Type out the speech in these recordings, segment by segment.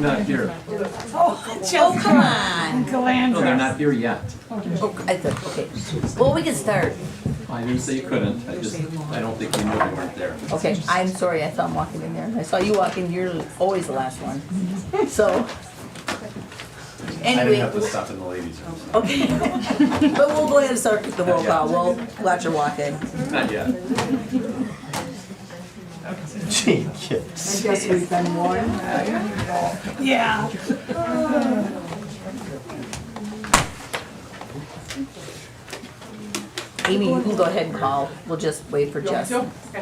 not here. Oh, come on. No, they're not here yet. Oh, I thought, okay. Well, we can start. I didn't say you couldn't, I don't think you knew they weren't there. Okay, I'm sorry, I saw him walking in there. I saw you walking, you're always the last one. So, I didn't have to anyway, stop in the ladies' room. okay. But we'll go ahead and start with the roll call. We'll let you walk in. Not yet. Gee, kids. I guess we've been warned. Yeah. Amy, you can go ahead and call. We'll just wait for Jess.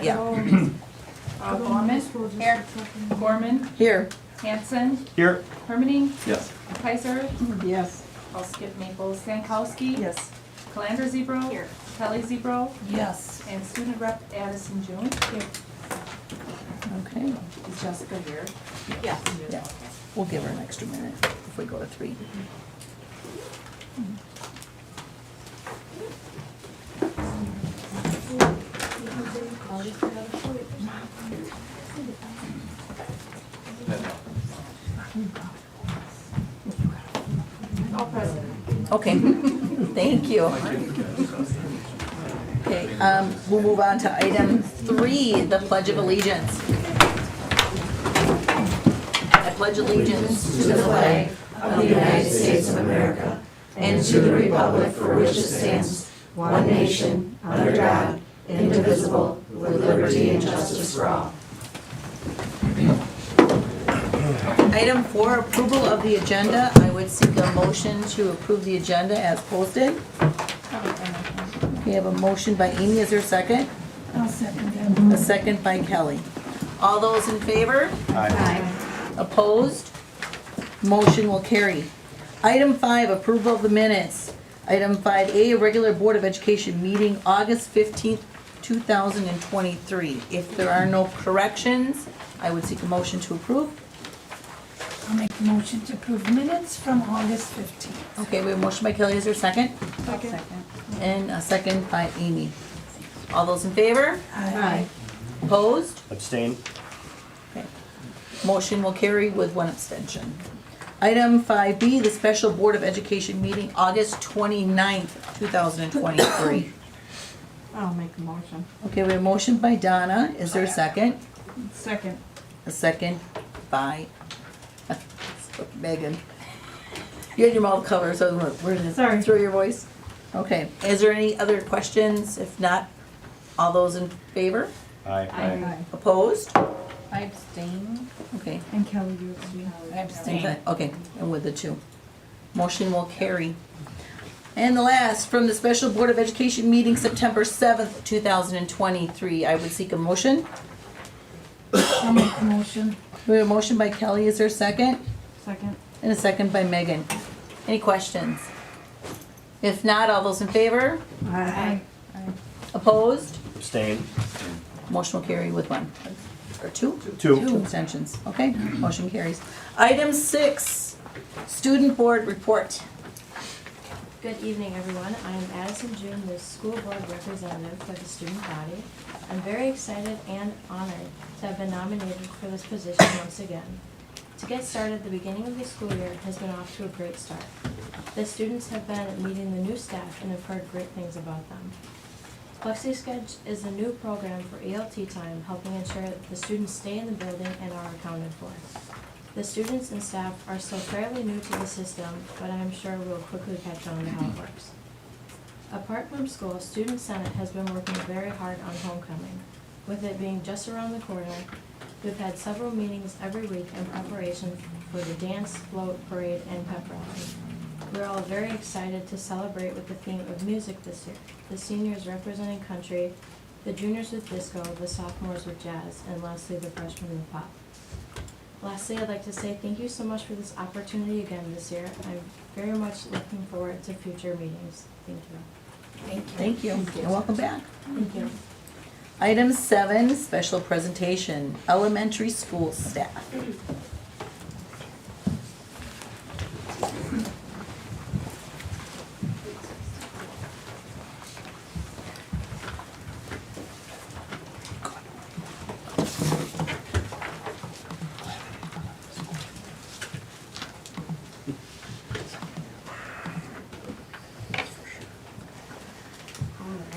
Yeah. Gorman. Here. Gorman. Here. Hanson. Here. Hermany. Yes. Kaiser. Yes. I'll skip Maples. Stankowski. Yes. Calandra Zebro. Here. Kelly Zebro. Yes. And student rep Addison June. Here. Okay. Is Jessica here? Yes. Yeah. We'll give her an extra minute if we go to 3. All present. Okay. Thank you. Okay, we'll move on to item 3, the Pledge of Allegiance. I pledge allegiance to the flag of the United States of America and to the republic for which it stands, one nation, under God, indivisible, with liberty and justice for all. Item 4, approval of the agenda. I would seek a motion to approve the agenda as posted. We have a motion by Amy, is there a second? I'll second that. A second by Kelly. All those in favor? Aye. Opposed? Motion will carry. Item 5, approval of the minutes. Item 5A, a regular Board of Education meeting, August 15th, 2023. If there are no corrections, I would seek a motion to approve. I'll make a motion to approve minutes from August 15th. Okay, we have a motion by Kelly, is there a second? Second. And a second by Amy. All those in favor? Aye. Opposed? Abstain. Okay. Motion will carry with 1 abstention. Item 5B, the special Board of Education meeting, August 29th, 2023. I'll make a motion. Okay, we have a motion by Donna, is there a second? Second. A second by Megan. You had your mouth covered, so we're gonna Sorry. throw your voice. Okay, is there any other questions? If not, all those in favor? Aye. Aye. Opposed? I abstain. Okay. And Kelly, you abstain. I abstain. Okay, and with the 2. Motion will carry. And the last, from the Special Board of Education meeting, September 7th, 2023, I would seek a motion. I'll make a motion. We have a motion by Kelly, is there a second? Second. And a second by Megan. Any questions? If not, all those in favor? Aye. Opposed? Abstain. Motion will carry with 1. Or 2? 2. 2 abstentions, okay, motion carries. Item 6, Student Board Report. Good evening, everyone. I am Addison June, the school board representative for the student body. I'm very excited and honored to have been nominated for this position once again. To get started, the beginning of the school year has been off to a great start. The students have been meeting the new staff and have heard great things about them. FlexiSketch is a new program for ELT time, helping ensure that the students stay in the building and are accounted for. The students and staff are still fairly new to the system, but I am sure we'll quickly catch on to how it works. Apart from school, Student Senate has been working very hard on homecoming. With it being just around the corner, we've had several meetings every week in preparation for the dance, float, parade, and pep rally. We're all very excited to celebrate with the theme of music this year. The seniors representing country, the juniors with disco, the sophomores with jazz, and lastly, the freshmen with pop. Lastly, I'd like to say thank you so much for this opportunity again this year. I'm very much looking forward to future meetings. Thank you. Thank you, and welcome back. Thank you. Item 7, special presentation, elementary school staff.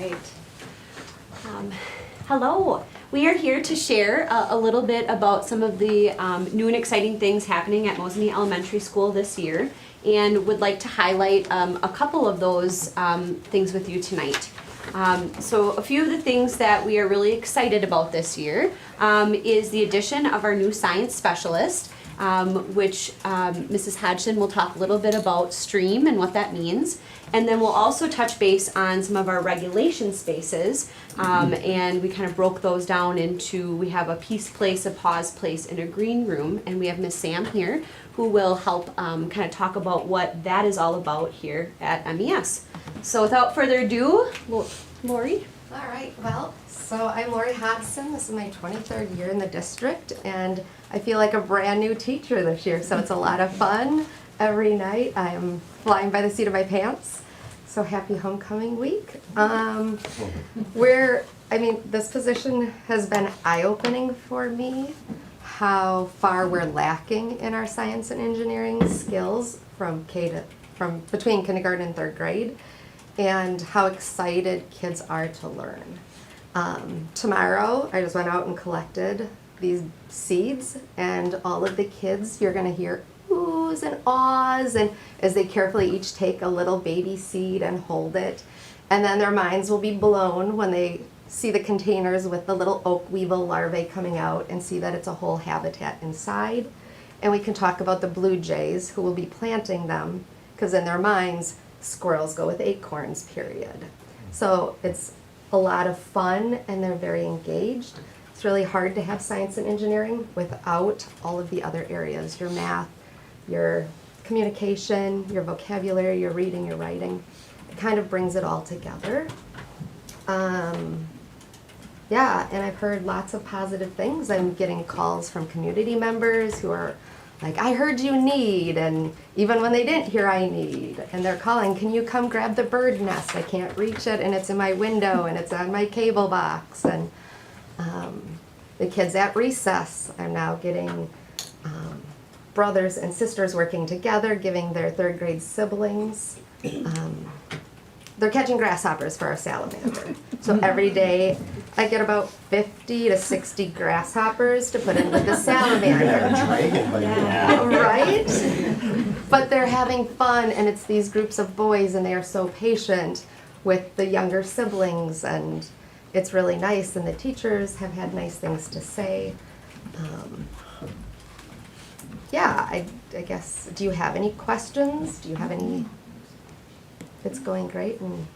right. Hello. We are here to share a little bit about some of the new and exciting things happening at Mosinee Elementary School this year, and would like to highlight a couple of those things with you tonight. So a few of the things that we are really excited about this year is the addition of our new science specialist, which Mrs. Hodgson will talk a little bit about STREAM and what that means. And then we'll also touch base on some of our regulation spaces, and we kind of broke those down into, we have a peace place, a pause place, and a green room, and we have Miss Sam here who will help kind of talk about what that is all about here at MES. So without further ado, Lori. All right, well, so I'm Lori Hodgson. This is my 23rd year in the district, and I feel like a brand new teacher this year, so it's a lot of fun. Every night I am flying by the seat of my pants. So happy homecoming week. This position has been eye-opening for me, how far we're lacking in our science and engineering skills from between kindergarten and third grade, and how excited kids are to learn. Tomorrow, I just went out and collected these seeds, and all of the kids, you're gonna hear oohs and ahs, and as they carefully each take a little baby seed and hold it, and then their minds will be blown when they see the containers with the little oak weevil larvae coming out and see that it's a whole habitat inside. And we can talk about the blue jays who will be planting them, because in their minds, squirrels go with acorns, period. So it's a lot of fun, and they're very engaged. It's really hard to have science and engineering without all of the other areas, your math, your communication, your vocabulary, your reading, your writing. It kind of brings it all together. Yeah, and I've heard lots of positive things. I'm getting calls from community members who are like, I heard you need, and even when they didn't hear I need, and they're calling, can you come grab the bird nest? I can't reach it, and it's in my window, and it's on my cable box. And the kids at recess are now getting brothers and sisters working together, giving their third grade siblings. They're catching grasshoppers for our salamander. So every day I get about 50 to 60 grasshoppers to put into the salamander. Right? But they're having fun, and it's these groups of boys, and they are so patient with the younger siblings, and it's really nice, and the teachers have had nice things to say. Yeah, I guess, do you have any questions? Do you have any? It's going great and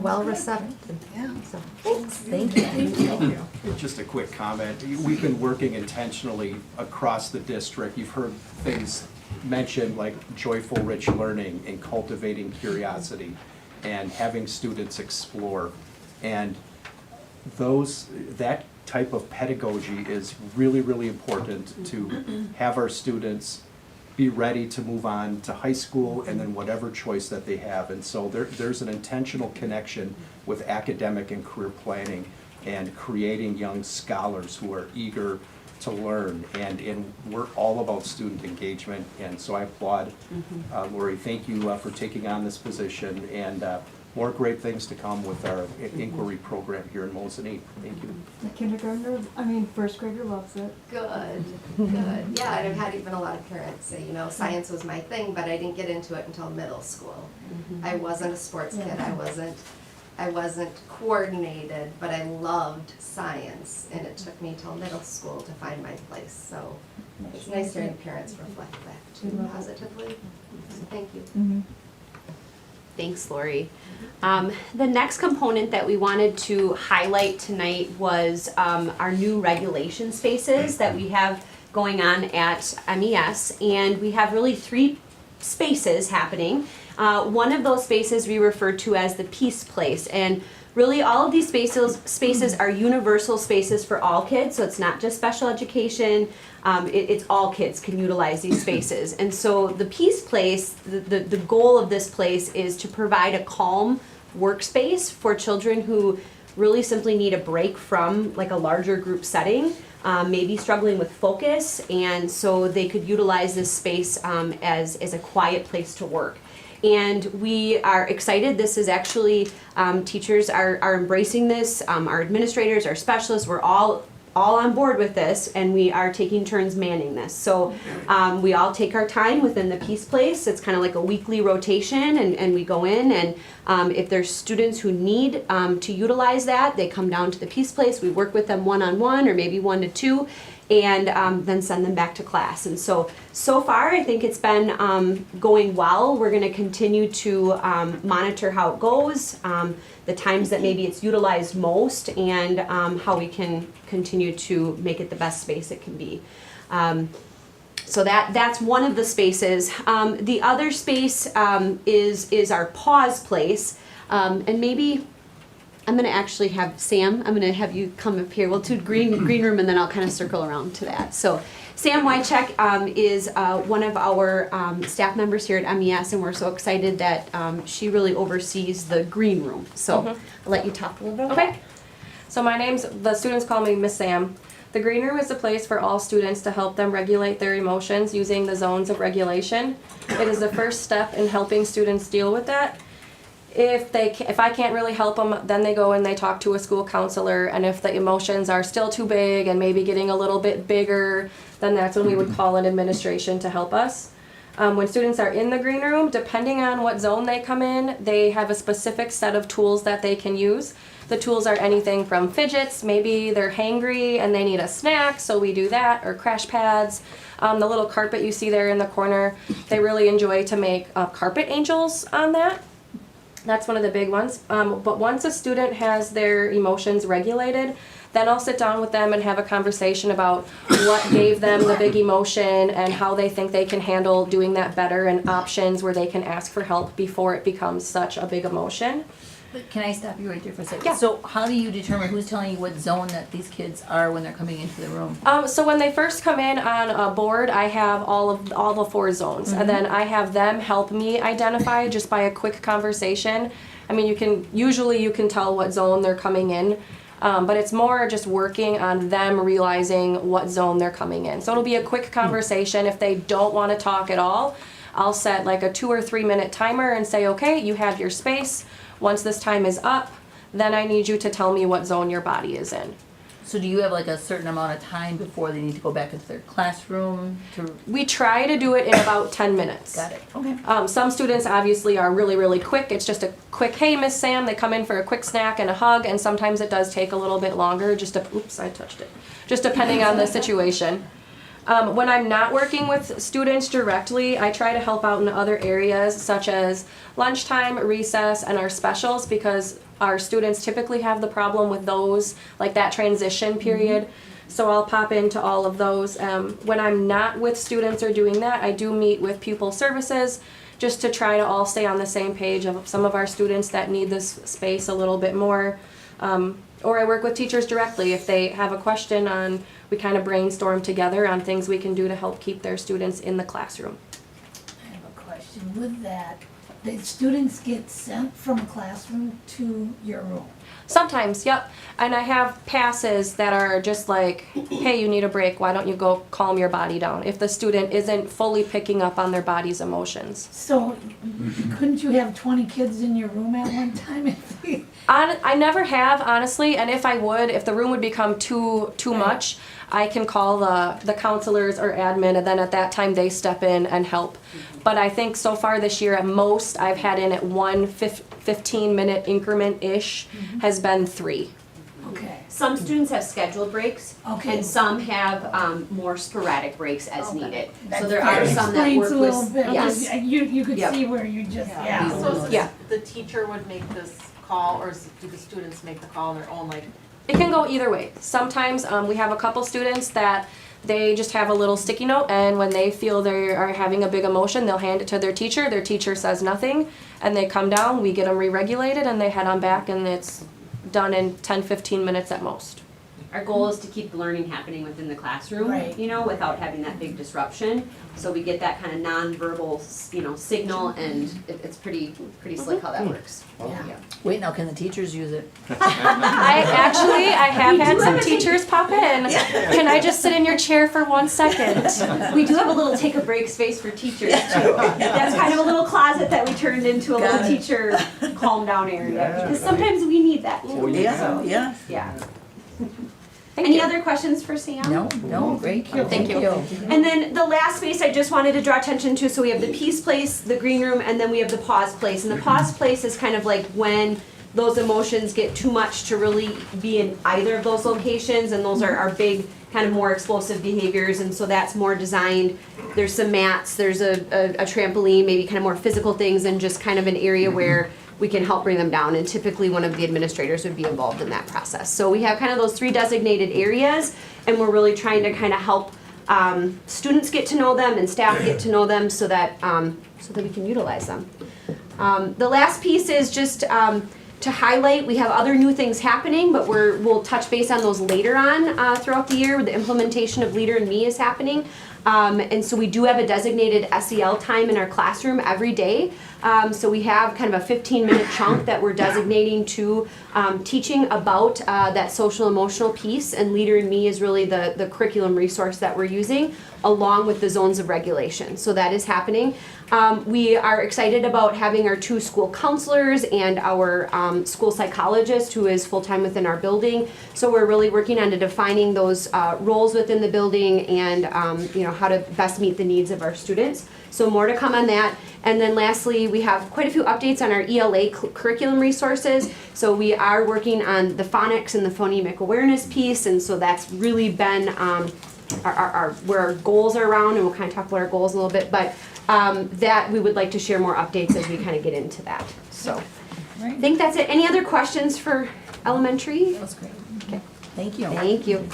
well received. Yeah. So, thanks. Thank you. Just a quick comment. We've been working intentionally across the district. You've heard things mentioned like joyful, rich learning and cultivating curiosity and having students explore. And that type of pedagogy is really, really important to have our students be ready to move on to high school and then whatever choice that they have. And so there's an intentional connection with academic and career planning and creating young scholars who are eager to learn. And we're all about student engagement. And so I applaud Lori. Thank you for taking on this position, and more great things to come with our inquiry program here in Mosinee. Thank you. The first grader loves it. Good, good. Yeah, and I've had even a lot of parents say, science was my thing, but I didn't get into it until middle school. I wasn't a sports kid. I wasn't coordinated, but I loved science, and it took me till middle school to find my place. So it's nice hearing parents reflect that too positively. So thank you. Thanks, Lori. The next component that we wanted to highlight tonight was our new regulation spaces that we have going on at MES, and we have really 3 spaces happening. One of those spaces we refer to as the Peace Place, and really all of these spaces are universal spaces for all kids, so it's not just special education, it's all kids can utilize these spaces. And so the Peace Place, the goal of this place is to provide a calm workspace for children who really simply need a break from like a larger group setting, maybe struggling with focus, and so they could utilize this space as a quiet place to work. And we are excited. This is actually, teachers are embracing this. Our administrators, our specialists, we're all on board with this, and we are taking turns manning this. So we all take our time within the Peace Place. It's kind of like a weekly rotation, and we go in, and if there's students who need to utilize that, they come down to the Peace Place. We work with them one-on-one or maybe 1 to 2, and then send them back to class. And so far, I think it's been going well. We're going to continue to monitor how it goes, the times that maybe it's utilized most, and how we can continue to make it the best space it can be. So that's one of the spaces. The other space is our pause place, and maybe I'm going to actually have Sam, I'm going to have you come up here. We'll do green room, and then I'll kind of circle around to that. So Sam Wycheck is one of our staff members here at MES, and we're so excited that she really oversees the green room. So I'll let you talk a little bit about Okay. So the students call me Miss Sam. The green room is a place for all students to help them regulate their emotions using the zones of regulation. It is the first step in helping students deal with that. If I can't really help them, then they go and they talk to a school counselor, and if the emotions are still too big and maybe getting a little bit bigger, then that's when we would call an administration to help us. When students are in the green room, depending on what zone they come in, they have a specific set of tools that they can use. The tools are anything from fidgets, maybe they're hangry and they need a snack, so we do that, or crash pads. The little carpet you see there in the corner, they really enjoy to make carpet angels on that. That's one of the big ones. But once a student has their emotions regulated, then I'll sit down with them and have a conversation about what gave them the big emotion and how they think they can handle doing that better, and options where they can ask for help before it becomes such a big emotion. But can I stop you right there for a second? Yeah. So how do you determine who's telling you what zone that these kids are when they're coming into the room? So when they first come in on a board, I have all the 4 zones, and then I have them help me identify just by a quick conversation. I mean, you can tell what zone they're coming in, but it's more just working on them realizing what zone they're coming in. So it'll be a quick conversation. If they don't want to talk at all, I'll set like a 2 or 3 minute timer and say, okay, you have your space. Once this time is up, then I need you to tell me what zone your body is in. So do you have like a certain amount of time before they need to go back into their classroom to? We try to do it in about 10 minutes. Got it, okay. Some students obviously are really, really quick. It's just a quick, hey, Miss Sam, they come in for a quick snack and a hug, and sometimes it does take a little bit longer, oops, I touched it. Just depending on the situation. When I'm not working with students directly, I try to help out in other areas such as lunchtime, recess, and our specials, because our students typically have the problem with those, like that transition period. So I'll pop into all of those. When I'm not with students or doing that, I do meet with pupil services just to try to all stay on the same page of some of our students that need this space a little bit more. Or I work with teachers directly. If they have a question we kind of brainstorm together on things we can do to help keep their students in the classroom. I have a question. With that, the students get sent from a classroom to your room? Sometimes, yep. And I have passes that are just like, hey, you need a break. Why don't you go calm your body down? If the student isn't fully picking up on their body's emotions. So couldn't you have 20 kids in your room at one time? I never have, honestly, and if I would, if the room would become too much, I can call the counselors or admin, and then at that time they step in and help. But I think so far this year, at most, I've had in at 1 15-minute increment-ish has been 3. Okay. Some students have scheduled breaks, Okay. and some have more sporadic breaks as needed. That So there are some that explains work a little with, bit. yes. You could Yep. see where you just, So Yeah. the teacher would make this call, or do the students make the call on their own, like? It can go either way. Sometimes we have a couple students that they just have a little sticky note, and when they feel they are having a big emotion, they'll hand it to their teacher. Their teacher says nothing, and they come down, we get them re-regulated, and they head on back, and it's done in 10-15 minutes at most. our goal is to keep the learning happening within the classroom, Right. you know, without having that big disruption. So we get that kind of nonverbal, you know, signal, and it's pretty slick how that works. Yeah. Wait, now can the teachers use it? I have had some teachers pop in. Can I just sit in your chair for 1 second? We do have a little take a break space for teachers too. That's kind of a little closet that we turned into a Got little it. teacher calm down area, Yeah. because sometimes we need that too. Yeah, yeah. Yeah. Any other questions for Sam? No, great. Thank you. And then the last space I just wanted to draw attention to, so we have the peace place, the green room, and then we have the pause place. And the pause place is kind of like when those emotions get too much to really be in either of those locations, and those are our big, kind of more explosive behaviors, and so that's more designed. There's some mats, there's a trampoline, maybe kind of more physical things, and just kind of an area where we can help bring them down, and typically one of the administrators would be involved in that process. So we have kind of those 3 designated areas, and we're really trying to kind of help students get to know them and staff get to know them so that we can utilize them. The last piece is just to highlight, we have other new things happening, but we'll touch base on those later on throughout the year. The implementation of Leader in Me is happening. And so we do have a designated SEL time in our classroom every day. So we have kind of a 15-minute chunk that we're designating to teaching about that social emotional piece, and Leader in Me is really the curriculum resource that we're using along with the zones of regulation. So that is happening. We are excited about having our 2 school counselors and our school psychologist who is full-time within our building. So we're really working on defining those roles within the building and you know, how to best meet the needs of our students. So more to come on that. And then lastly, we have quite a few updates on our ELA curriculum resources. So we are working on the phonics and the phonemic awareness piece, and so that's really been where our goals are around, and we'll kind of talk about our goals a little bit, but that we would like to share more updates as we kind of get into that. So I think that's it. Any other questions for elementary? That's great. Okay. Thank you. Thank you.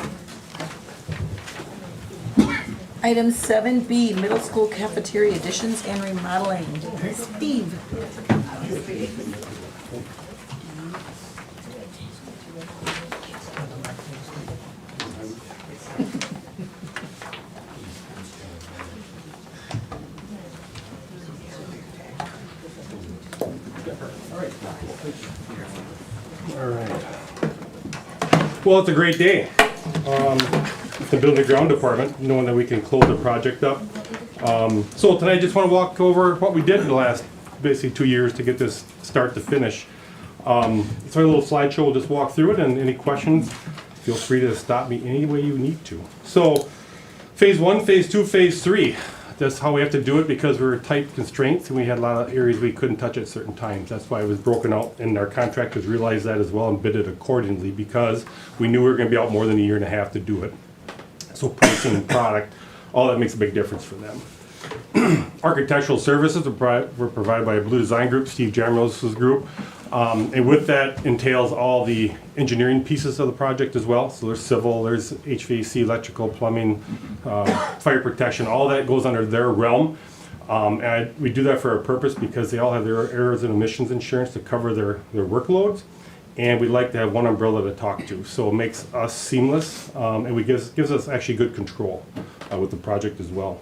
Item 7B, middle school cafeteria additions and remodeling. Steve. All right. Well, it's a great day. The building ground department, knowing that we can close the project up. So tonight I just want to walk over what we did in the last basically 2 years to get this start to finish. So a little slideshow, we'll just walk through it, and any questions, feel free to stop me any way you need to. So phase 1, phase 2, phase 3. That's how we have to do it because we're tight constraints and we had a lot of areas we couldn't touch at certain times. That's why it was broken out, and our contractors realized that as well and bid it accordingly because we knew we were going to be out more than 1.5 years to do it. So pricing and product, all that makes a big difference for them. Architectural services were provided by a Blue Design Group, Steve Jarmos' group. And with that entails all the engineering pieces of the project as well. So there's civil, there's HVAC, electrical, plumbing, fire protection, all that goes under their realm. And we do that for a purpose because they all have their errors and emissions insurance to cover their workloads. And we'd like to have one umbrella to talk to. So it makes us seamless, and it gives us actually good control with the project as well.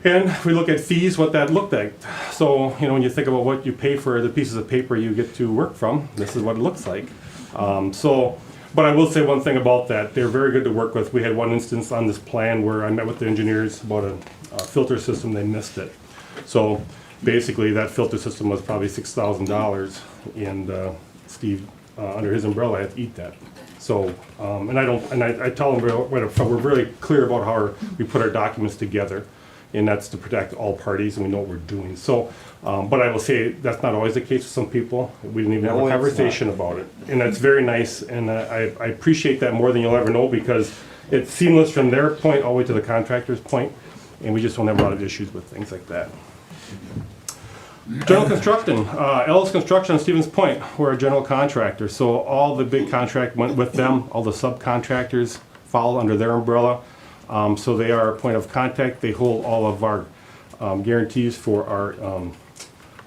And if we look at fees, what that looked like. So, you know, when you think about what you pay for the pieces of paper you get to work from, this is what it looks like. But I will say one thing about that. They're very good to work with. We had one instance on this plan where I met with the engineers about a filter system, they missed it. So basically that filter system was probably $6,000, and Steve, under his umbrella, had to eat that. So, and I tell them we're very clear about how we put our documents together, and that's to protect all parties, and we know what we're doing. So, but I will say that's not always the case with some people. We didn't even have a conversation about it, and that's very nice, and I appreciate that more than you'll ever know because it's seamless from their point all the way to the contractor's point, and we just don't have a lot of issues with things like that. General construction, Ellis Construction on Stevens Point, we're a general contractor, so all the big contract went with them, all the subcontractors followed under their umbrella, so they are a point of contact. They hold all of our guarantees for our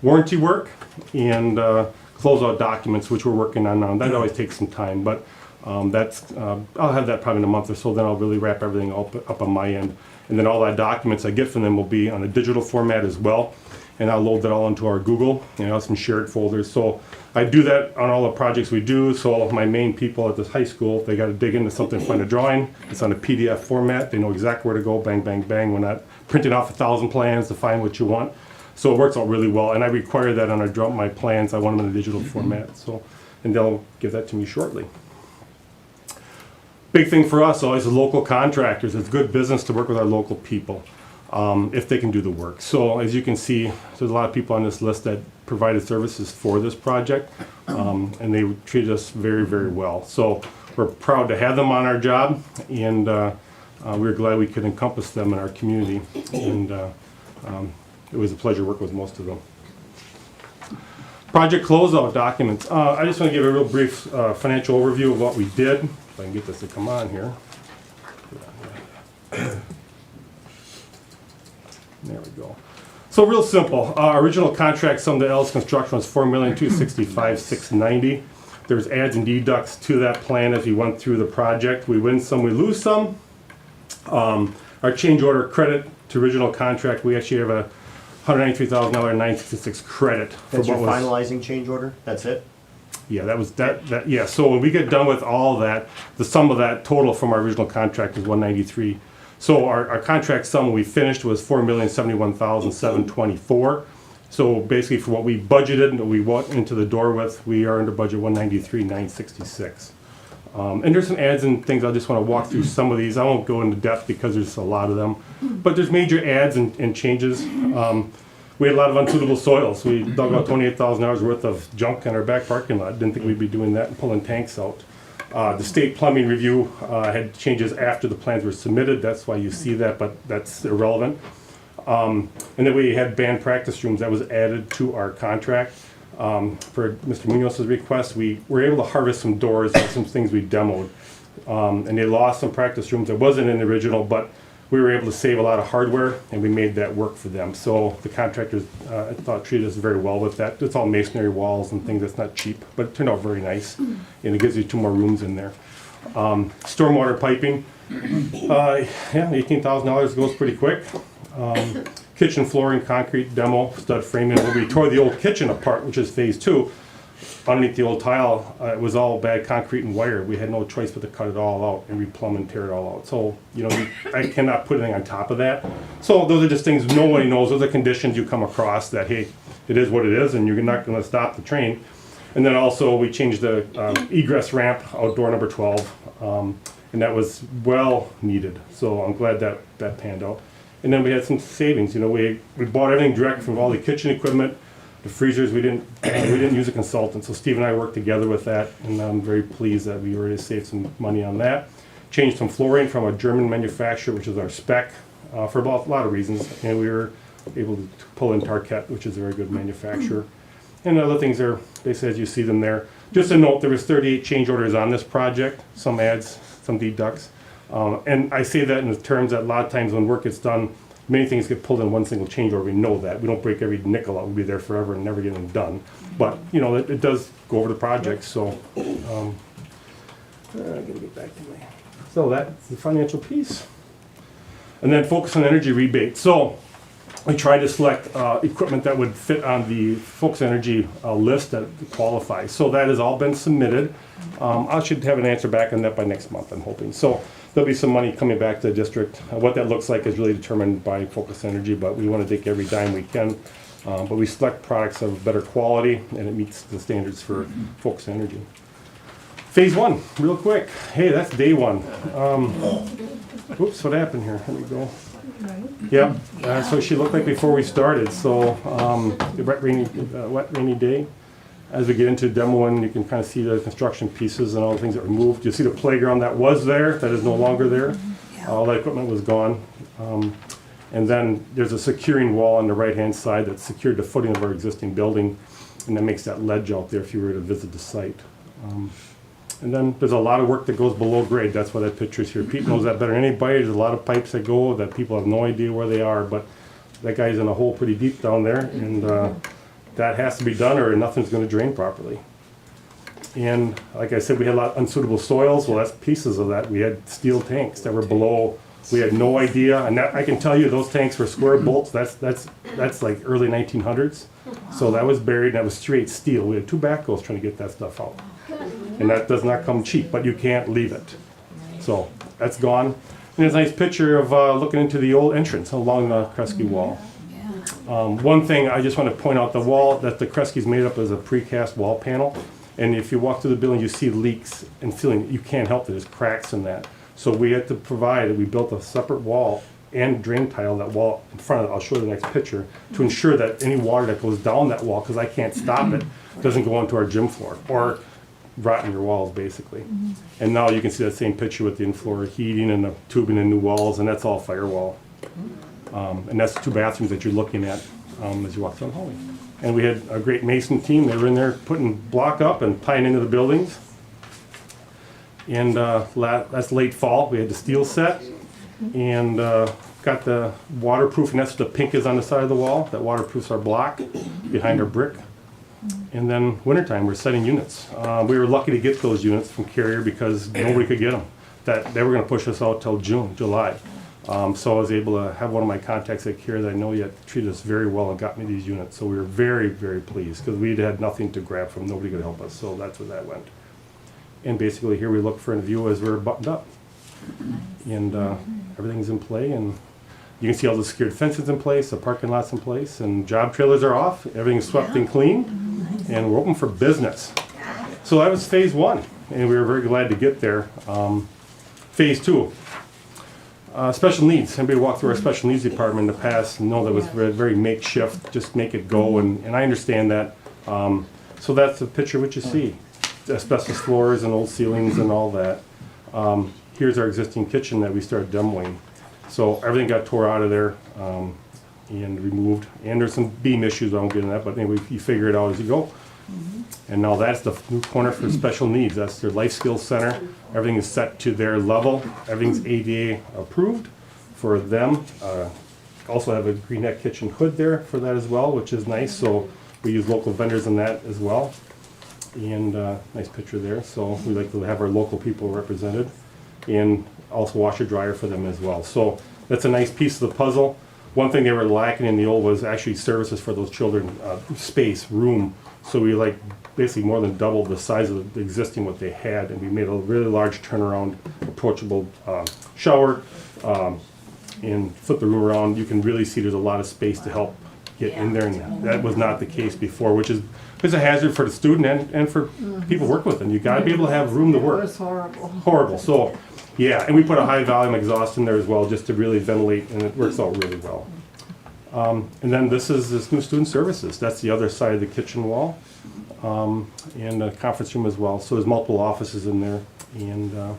warranty work and closeout documents, which we're working on now. That always takes some time, but I'll have that probably in a month or so, then I'll really wrap everything up on my end. And then all that documents I get from them will be on a digital format as well. And I'll load that all into our Google, some shared folders. So I do that on all the projects we do. So my main people at this high school, they got to dig into something, find a drawing. It's on a PDF format. They know exactly where to go, bang, bang, bang. We're not printing off 1,000 plans to find what you want. So it works out really well. And I require that on my plans. I want them in a digital format. And they'll give that to me shortly. Big thing for us always is local contractors. It's good business to work with our local people. If they can do the work. So as you can see, there's a lot of people on this list that provided services for this project, and they treated us very, very well. So we're proud to have them on our job, and we're glad we could encompass them in our community, and it was a pleasure working with most of them. Project closeout documents. I just want to give a real brief financial overview of what we did. If I can get this to come on here. There we go. So real simple. Original contract sum to Ellis Construction was $4,265,690. There's adds and deducts to that plan as we went through the project. We win some, we lose some. Our change order credit to original contract, we actually have a $193,966 credit. That's your finalizing change order? That's it? Yeah, that was that. Yeah. So when we get done with all that, the sum of that total from our original contract is $193,000. So our contract sum we finished was $4,071,724. So basically for what we budgeted and what we went into the door with, we are under budget $193,966. And there's some adds and things. I just want to walk through some of these. I won't go into depth because there's a lot of them. But there's major adds and changes. We had a lot of unsuitable soils. We dug out $28,000 worth of junk in our back parking lot. Didn't think we'd be doing that and pulling tanks out. The state plumbing review had changes after the plans were submitted. That's why you see that, but that's irrelevant. And then we had band practice rooms that was added to our contract. For Mr. Munoz's request, we were able to harvest some doors and some things we demoed. And they lost some practice rooms that wasn't in the original, but we were able to save a lot of hardware, and we made that work for them. So the contractors, I thought, treated us very well with that. It's all masonry walls and things. That's not cheap, but it turned out very nice, and it gives you 2 more rooms in there. Stormwater piping, yeah, $18,000 goes pretty quick. Kitchen flooring, concrete demo, stud framing. Where we tore the old kitchen apart, which is phase 2. Underneath the old tile, it was all bad concrete and wire. We had no choice but to cut it all out and replumb and tear it all out. So, I cannot put anything on top of that. So those are just things nobody knows. Those are conditions you come across that, hey, it is what it is, and you're not going to stop the train. And then also we changed the egress ramp, outdoor number 12, and that was well needed. So I'm glad that panned out. And then we had some savings. We bought everything direct from all the kitchen equipment. The freezers, we didn't use a consultant, so Steve and I worked together with that, and I'm very pleased that we were able to save some money on that. Changed some flooring from a German manufacturer, which is our spec, for a lot of reasons, and we were able to pull in Tarkett, which is a very good manufacturer. And other things are basically as you see them there. Just a note, there was 38 change orders on this project, some adds, some deducts. And I say that in the terms that a lot of times when work gets done, many things get pulled in one single change order. We know that. We don't break every nickel out. We'll be there forever and never get them done. But, it does go over the project. So, I gotta get back to my. So that's the financial piece. And then focus on energy rebate. So, we tried to select equipment that would fit on the Focus Energy list that qualifies. So that has all been submitted. I should have an answer back on that by next month, I'm hoping. So there'll be some money coming back to the district. What that looks like is really determined by Focus Energy, but we want to take every dime we can. But we select products of better quality, and it meets the standards for Focus Energy. Phase 1, real quick. Hey, that's day 1. Oops, what happened here? Here we go. Yep, so she looked like before we started. So the wet, rainy day. As we get into demoing, you can kind of see the construction pieces and all the things that were moved. You see the playground that was there, that is no longer there. All that equipment was gone. And then there's a securing wall on the right-hand side that secured the footing of our existing building, and that makes that ledge out there if you were to visit the site. And then there's a lot of work that goes below grade. That's why that picture's here. Pete knows that better than anybody. There's a lot of pipes that go that people have no idea where they are, but that guy's in a hole pretty deep down there, and that has to be done or nothing's going to drain properly. And like I said, we had a lot of unsuitable soils. Well, that's pieces of that. We had steel tanks that were below. We had no idea, and that, I can tell you, those tanks were square bolts. That's like early 1900s. So that was buried, and that was straight steel. We had 2 backhoes trying to get that stuff out, and that does not come cheap. But you can't leave it. So that's gone. And there's a nice picture of looking into the old entrance along the Kresge wall. One thing I just want to point out: the wall that the Kresge's made up is a precast wall panel, and if you walk through the building, you see leaks and ceiling. You can't help it. There's cracks in that. So we had to provide, we built a separate wall and drain tile that wall in front of it. I'll show you the next picture to ensure that any water that goes down that wall, because I can't stop it, doesn't go onto our gym floor or rot in your walls basically. And now you can see that same picture with the in-floor heating and the tubing and new walls, and that's all firewall. And that's the 2 bathrooms that you're looking at as you walk down the hallway. And we had a great mason team. They were in there putting block up and tying into the buildings. And that's late fall. We had the steel set and got the waterproof, and that's what the pink is on the side of the wall. That waterproofs our block behind our brick. And then wintertime, we're setting units. We were lucky to get those units from Carrier because nobody could get them. They were going to push us out till July. So I was able to have one of my contacts at Carrier that I know yet treated us very well and got me these units. So we were very, very pleased because we had nothing to grab from. Nobody could help us. So that's where that went. And basically here we look for a view as we're buttoned up. And everything's in play, and you can see all the secured fences in place, the parking lots in place, and job trailers are off, everything's swept and clean, and we're open for business. So that was phase 1, and we were very glad to get there. Phase 2, special needs. Anybody walked through our special needs department in the past know that was very makeshift, just make it go, and I understand that. So that's the picture what you see. Asbestos floors and old ceilings and all that. Here's our existing kitchen that we started demoing. So everything got tore out of there and removed. And there's some beam issues, I won't get into that, but anyway, you figure it out as you go. And now that's the new corner for special needs. That's their life skills center. Everything is set to their level. Everything's ADA approved for them. Also have a green net kitchen hood there for that as well, which is nice. So we use local vendors in that as well. And nice picture there. So we like to have our local people represented, and also washer dryer for them as well. So that's a nice piece of the puzzle. One thing they were lacking in the old was actually services for those children, space, room. So we like basically more than doubled the size of the existing what they had, and we made a really large turnaround, approachable shower, and flip the room around. You can really see there's a lot of space to help get in there, and that was not the case before, which is a hazard for the student and for people working with them. You got to be able to have room to work. It was horrible. Horrible. So, yeah, and we put a high volume exhaust in there as well, just to really ventilate, and it works out really well. And then this is this new student services. That's the other side of the kitchen wall, and a conference room as well. So there's multiple offices in there, and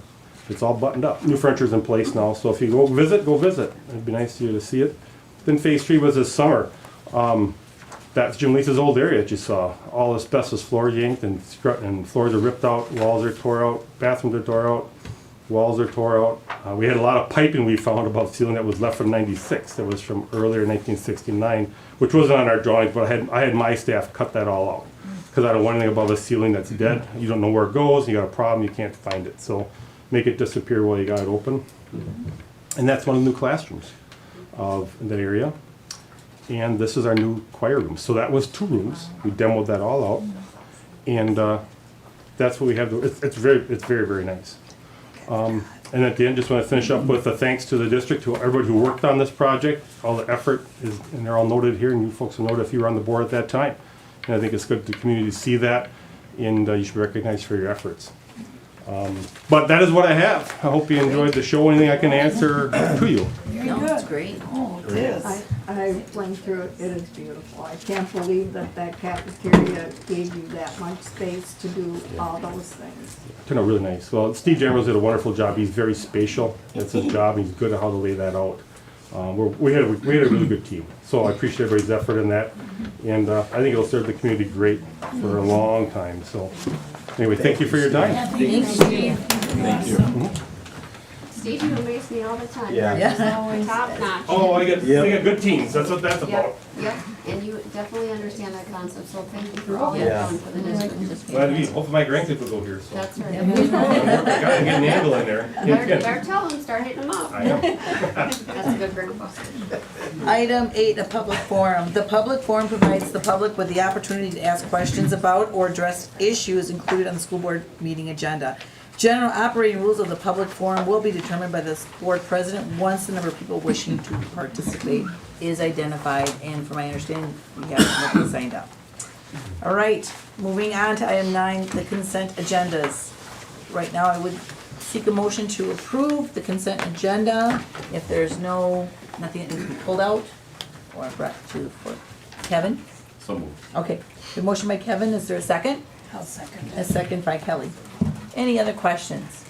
it's all buttoned up. New furniture's in place now, so if you go visit, go visit. It'd be nice for you to see it. Then phase 3 was this summer. That's Jim Lisa's old area that you saw. All asbestos floors yanked, and floors are ripped out, walls are tore out, bathrooms are tore out, walls are tore out. We had a lot of piping we found above ceiling that was left from '96. That was from earlier 1969, which wasn't on our drawings, but I had my staff cut that all out. Because I don't want anything above a ceiling that's dead. You don't know where it goes, you got a problem, you can't find it. So make it disappear while you got it open. And that's one of the new classrooms in that area. And this is our new choir room. So that was 2 rooms. We demoed that all out, and that's what we have. It's very, very nice. And at the end, just want to finish up with a thanks to the district, to everybody who worked on this project. All the effort is, and they're all noted here, and you folks will note if you were on the board at that time. And I think it's good for the community to see that, and you should be recognized for your efforts. But that is what I have. I hope you enjoyed the show. Anything I can answer to you? No, it's great. Oh, it is. I went through it. It is beautiful. I can't believe that cafeteria gave you that much space to do all those things. Turned out really nice. Well, Steve Jamrose did a wonderful job. He's very spatial. That's his job. He's good at how to lay that out. We had a really good team. So I appreciate everybody's effort in that. And I think it'll serve the community great for a long time. So anyway, thank you for your time. Thank you. Thank you. Steve, you amaze me all the time. Yeah. You're just top notch. Oh, I got Yep. good teams, that's what that's about. Yep, yep, and you definitely understand that concept, so thank you for all you've Yeah. done for the district. Glad to be, hopefully my grandkids will go here, so. That's right. Gotta get an angle in there. Better tell them, start hitting them up. I know. That's a good grandpa. Item 8, a public forum. The public forum provides the public with the opportunity to ask questions about or address issues included on the school board meeting agenda. General operating rules of the public forum will be determined by the board president once the number of people wishing to participate is identified, and from my understanding, we have nobody signed up. All right, moving on to item 9, the consent agendas. Right now, I would seek a motion to approve the consent agenda if there's nothing that needs to be pulled out or brought to for Kevin. So moved. Okay, the motion by Kevin, is there a second? I'll second A second by Kelly. Any other questions?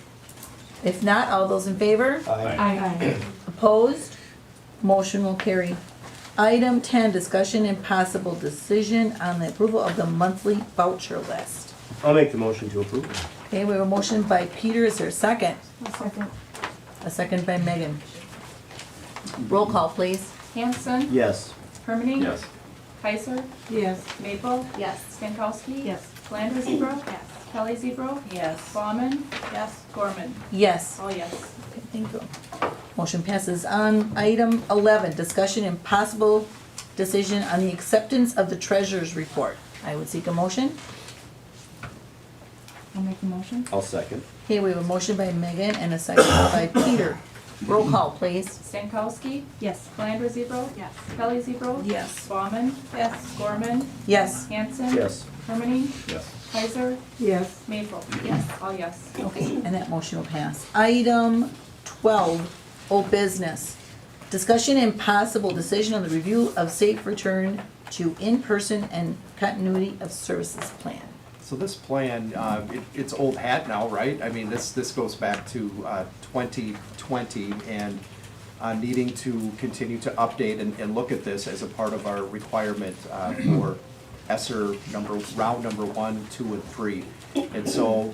If not, all those in favor? Aye. Opposed? Motion will carry. Item 10, discussion and possible decision on the approval of the monthly voucher list. I'll make the motion to approve. Okay, we have a motion by Peter, is there a second? Second. A second by Megan. Roll call, please. Hanson, Yes. Hermany, Yes. Kaiser, Yes. Maple, Yes. Stankowski. Yes. Flanders Zebro. Yes. Kelly Zebro. Yes. Bauman. Yes. Gorman. Yes. All yes. Okay, thank you. Motion passes. On item 11, discussion and possible decision on the acceptance of the treasurer's report. I would seek a motion. I'll make the motion. I'll second. Okay, we have a motion by Megan and a second by Peter. Roll call, please. Stankowski. Yes. Flanders Zebro. Yes. Kelly Zebro. Yes. Bauman. Yes. Gorman. Yes. Hanson. Yes. Hermany. Yes. Kaiser. Yes. Maple. Yes. All yes. Okay, and that motion will pass. Item 12, old business. Discussion and possible decision on the review of safe return to in-person and continuity of services plan. So this plan, it's old hat now, right? I mean, this goes back to 2020 and needing to continue to update and look at this as a part of our requirement for ESSER round number 1, 2, and 3. And so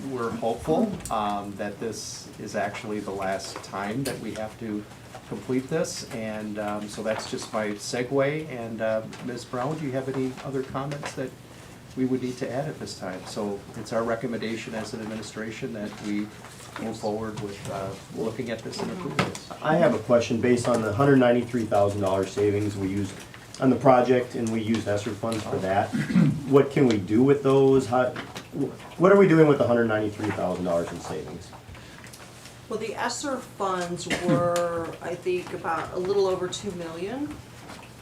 we're hopeful that this is actually the last time that we have to complete this. And so that's just my segue. And Ms. Brown, do you have any other comments that we would need to add at this time? So it's our recommendation as an administration that we move forward with looking at this and approving this. I have a question based on the $193,000 savings we used on the project, and we used ESSER funds for that. What can we do with those? What are we doing with the $193,000 in savings? Well, the ESSER funds were, I think, about a little over 2 million,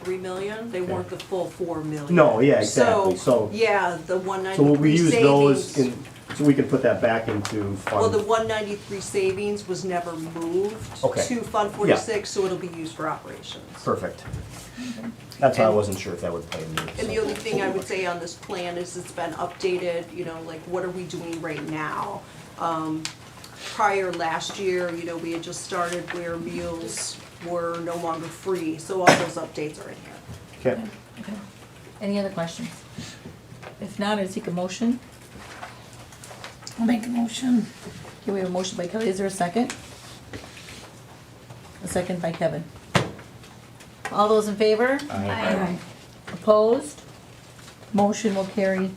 3 million. They weren't the full 4 million. No, yeah, exactly. So, Yeah, the so 193 we use those savings. so we can put that back into Well, the fund. 193 savings was never moved Okay. to Fund 46, so it'll be used for operations. Perfect. That's why I wasn't sure if that would play into it. And the so. only thing I would say on this plan is it's been updated, like what are we doing right now? Prior last year, we had just started where meals were no longer free, so all those updates are in here. Okay. Okay. Any other questions? If not, I seek a motion. I'll make a motion. Okay, we have a motion by Kelly, is there a second? A second by Kevin. All those in favor? Aye. Opposed? Motion will carry.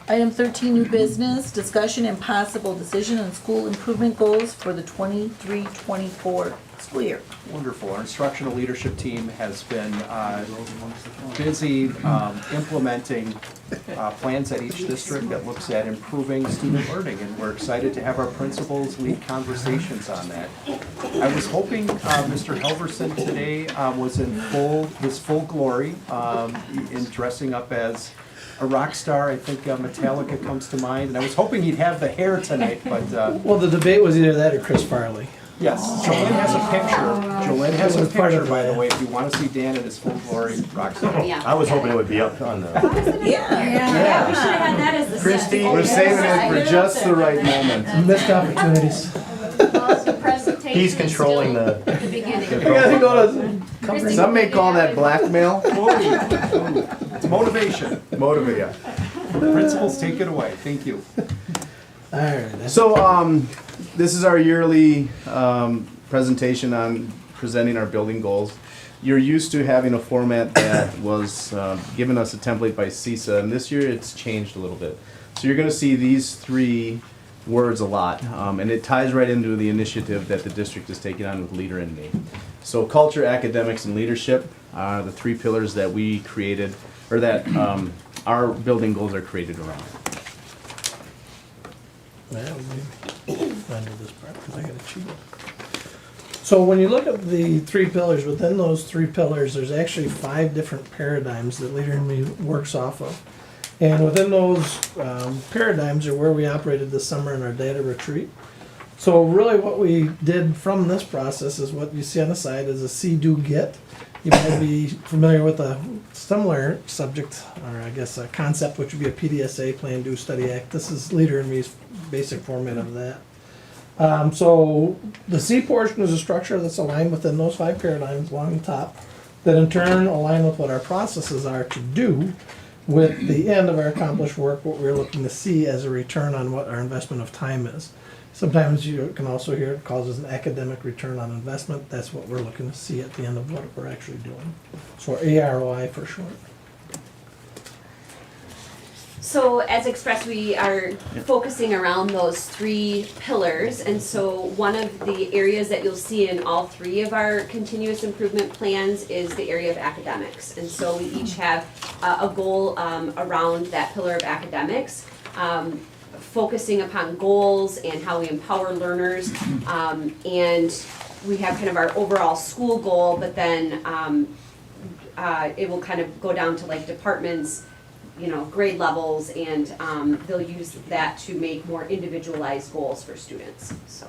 Item 13, new business, discussion and possible decision on school improvement goals for the 23-24 school year. Wonderful. Our instructional leadership team has been busy implementing plans at each district that looks at improving student learning, and we're excited to have our principals lead conversations on that. I was hoping Mr. Helverson today was in his full glory in dressing up as a rock star. I think Metallica comes to mind, and I was hoping he'd have the hair tonight, but Well, the debate was either that or Chris Farley. yes, Jolene has a picture. Jolene has a It was part picture, of by the that. way, if you want to see Dan in his full glory, rock star. Yeah. I was hoping it would be up on the. Yeah, we should have had that as the. Christie, we're saving it for just the right moment. Missed opportunities. The presentation He's is controlling still the. at the beginning. I gotta go to. Some may call that blackmail. It's motivation. Motivate. Principals, take it away. Thank you. All right. So, this is our yearly presentation on presenting our building goals. You're used to having a format that was given us a template by CISA, and this year it's changed a little bit. So you're going to see these three words a lot, and it ties right into the initiative that the district is taking on with Leader in Me. So culture, academics, and leadership are the three pillars that we created, or that our building goals are created around. That would be under this part, because I gotta cheat. So when you look at the three pillars, within those three pillars, there's actually 5 different paradigms that Leader in Me works off of. And within those paradigms are where we operated this summer in our data retreat. So really what we did from this process is what you see on the side is a see, do, get. You might be familiar with a similar subject, or I guess a concept, which would be a PDSA, Plan, Do, Study, Act. This is Leader in Me's basic format of that. So the C portion is a structure that's aligned within those 5 paradigms along the top, that in turn align with what our processes are to do with the end of our accomplished work, what we're looking to see as a return on what our investment of time is. Sometimes you can also hear it calls as an academic return on investment. That's what we're looking to see at the end of what we're actually doing. So AROI for short. So as expressed, we are focusing around those 3 pillars, and so one of the areas that you'll see in all 3 of our continuous improvement plans is the area of academics. And so we each have a goal around that pillar of academics, focusing upon goals and how we empower learners, and we have kind of our overall school goal, but then it will kind of go down to like departments, you know, grade levels, and they'll use that to make more individualized goals for students. So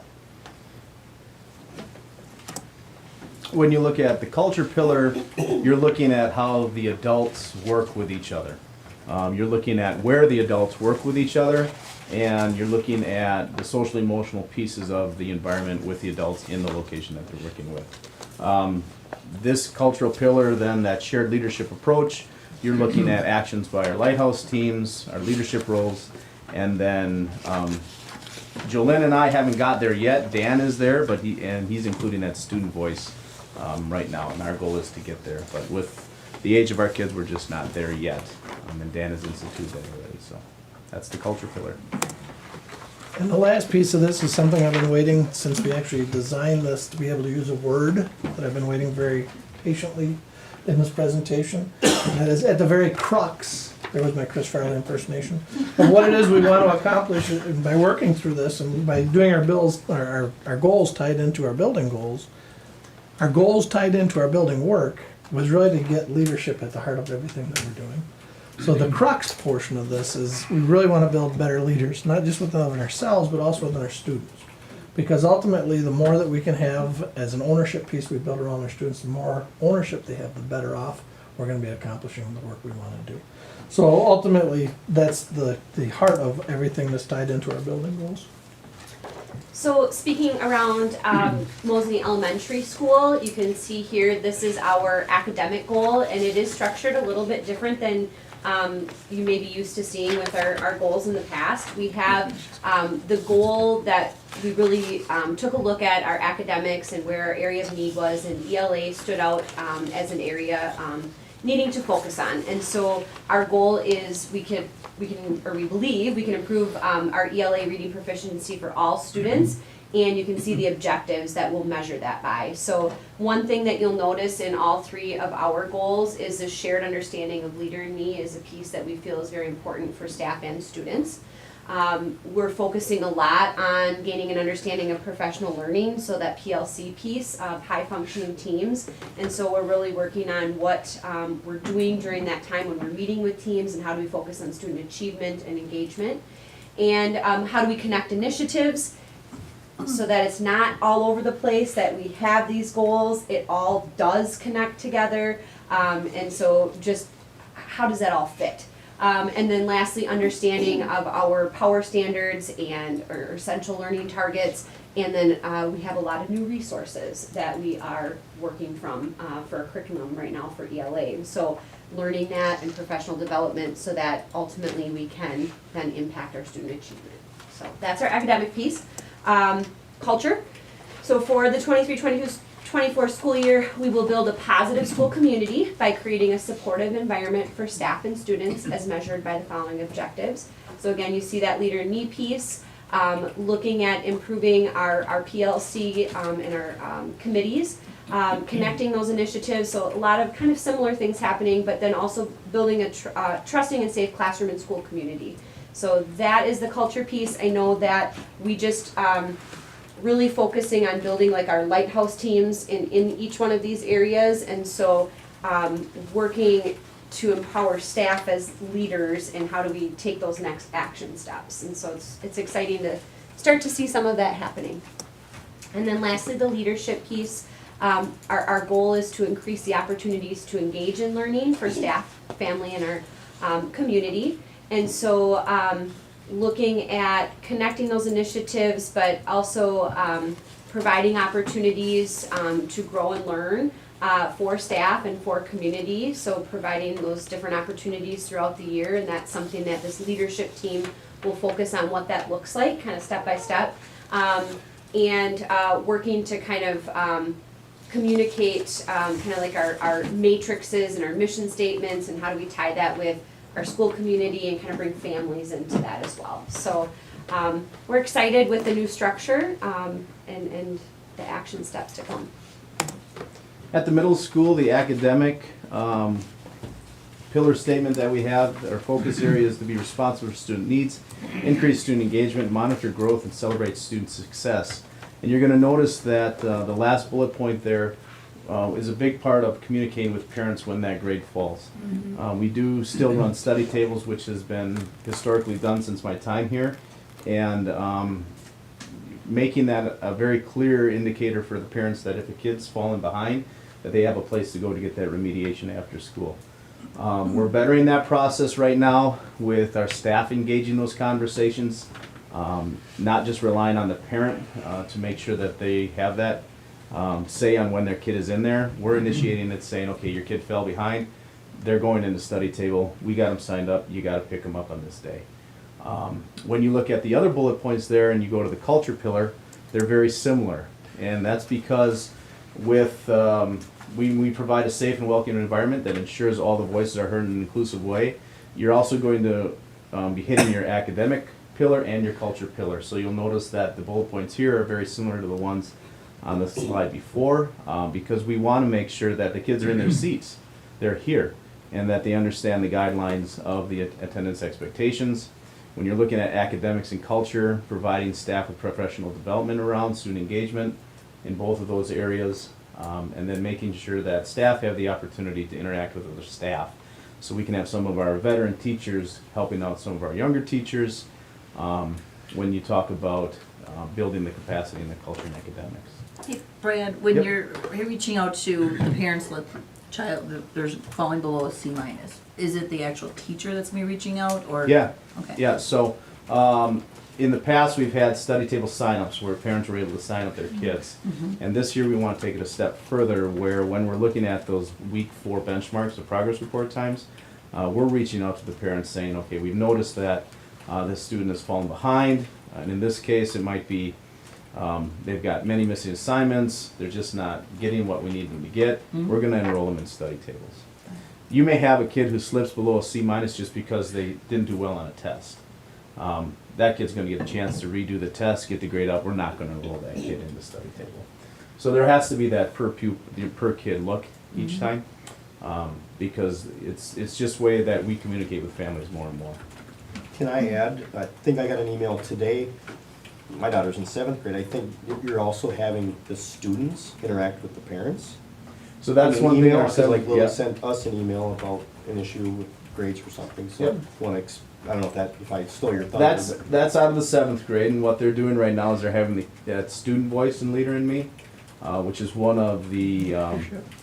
When you look at the culture pillar, you're looking at how the adults work with each other. You're looking at where the adults work with each other, and you're looking at the social emotional pieces of the environment with the adults in the location that they're working with. This cultural pillar, then, that shared leadership approach, you're looking at actions by our lighthouse teams, our leadership roles, and then Jolene and I haven't got there yet. Dan is there, but he's including that student voice right now, and our goal is to get there. But with the age of our kids, we're just not there yet, and Dan has instituted that already. So that's the culture pillar. And the last piece of this is something I've been waiting since we actually designed this to be able to use a word that I've been waiting very patiently in this presentation. And that is at the very crux, there was my Chris Farley impersonation, of what it is we want to accomplish by working through this and by doing our goals tied into our building goals. Our goals tied into our building work was really to get leadership at the heart of everything that we're doing. So the crux portion of this is we really want to build better leaders, not just within ourselves, but also within our students. Because ultimately, the more that we can have as an ownership piece we build around our students, the more ownership they have, the better off we're going to be accomplishing the work we want to do. So ultimately, that's the heart of everything that's tied into our building goals. So speaking around Mosinee Elementary School, you can see here this is our academic goal, and it is structured a little bit different than you may be used to seeing with our goals in the past. We have the goal that we really took a look at our academics and where our area of need was, and ELA stood out as an area needing to focus on. And so our goal is we believe we can improve our ELA reading proficiency for all students, and you can see the objectives that we'll measure that by. So one thing that you'll notice in all 3 of our goals is the shared understanding of Leader in Me is a piece that we feel is very important for staff and students. We're focusing a lot on gaining an understanding of professional learning, so that PLC piece of high functioning teams. And so we're really working on what we're doing during that time when we're meeting with teams, and how do we focus on student achievement and engagement. And how do we connect initiatives so that it's not all over the place, that we have these goals, it all does connect together. And so just how does that all fit? And then lastly, understanding of our power standards and our essential learning targets. And then we have a lot of new resources that we are working from for our curriculum right now for ELA. So learning that and professional development so that ultimately we can then impact our student achievement. So that's our academic piece. Culture. So for the 23-24 school year, we will build a positive school community by creating a supportive environment for staff and students as measured by the following objectives. So again, you see that Leader in Me piece, looking at improving our PLC and our committees, connecting those initiatives, so a lot of kind of similar things happening, but then also building a trusting and safe classroom and school community. So that is the culture piece. I know that we just really focusing on building like our lighthouse teams in each one of these areas, and so working to empower staff as leaders and how do we take those next action steps. And so it's exciting to start to see some of that happening. And then lastly, the leadership piece. Our goal is to increase the opportunities to engage in learning for staff, family, and our community. And so looking at connecting those initiatives, but also providing opportunities to grow and learn for staff and for community. So providing those different opportunities throughout the year, and that's something that this leadership team will focus on what that looks like, kind of step by step, and working to kind of communicate kind of like our matrices and our mission statements, and how do we tie that with our school community and kind of bring families into that as well. So we're excited with the new structure and the action steps to come. At the middle school, the academic pillar statement that we have, our focus area is to be responsive for student needs, increase student engagement, monitor growth, and celebrate student success. And you're going to notice that the last bullet point there is a big part of communicating with parents when that grade falls. We do still run study tables, which has been historically done since my time here, and making that a very clear indicator for the parents that if a kid's fallen behind, that they have a place to go to get that remediation after school. We're bettering that process right now with our staff engaging those conversations, not just relying on the parent to make sure that they have that say on when their kid is in there. We're initiating it, saying, okay, your kid fell behind, they're going in the study table, we got them signed up, you got to pick them up on this day. When you look at the other bullet points there and you go to the culture pillar, they're very similar, and that's because with we provide a safe and welcoming environment that ensures all the voices are heard in an inclusive way. You're also going to be hitting your academic pillar and your culture pillar. So you'll notice that the bullet points here are very similar to the ones on the slide before, because we want to make sure that the kids are in their seats, they're here, and that they understand the guidelines of the attendance expectations. When you're looking at academics and culture, providing staff with professional development around student engagement in both of those areas, and then making sure that staff have the opportunity to interact with other staff. So we can have some of our veteran teachers helping out some of our younger teachers when you talk about building the capacity in the culture and academics. Hey, Brad, when Yep. you're reaching out to the parents that child there's falling below a C minus, is it the actual teacher that's me reaching out, or? Yeah. Okay. Yeah. So in the past, we've had study table signups where parents were able to sign up their kids, and this year we want to take it a step further, where when we're looking at those week 4 benchmarks, the progress report times, we're reaching out to the parents saying, okay, we've noticed that this student has fallen behind, and in this case, it might be they've got many missing assignments, they're just not getting what we need them to get. We're going to enroll them in study tables. You may have a kid who slips below a C minus just because they didn't do well on a test. That kid's going to get a chance to redo the test, get the grade up. We're not going to enroll that kid in the study table. So there has to be that per kid look each time, because it's just way that we communicate with families more and more. Can I add, I think I got an email today, my daughter's in 7th grade, I think you're also having the students interact with the parents. So that's An one thing email, our 'cause like seventh- Lily yeah. sent us an email about an issue with grades or something, so Yep. I don't know if I stole your thunder. That's out of the 7th grade, and what they're doing right now is they're having that student voice and Leader in Me, which is one of the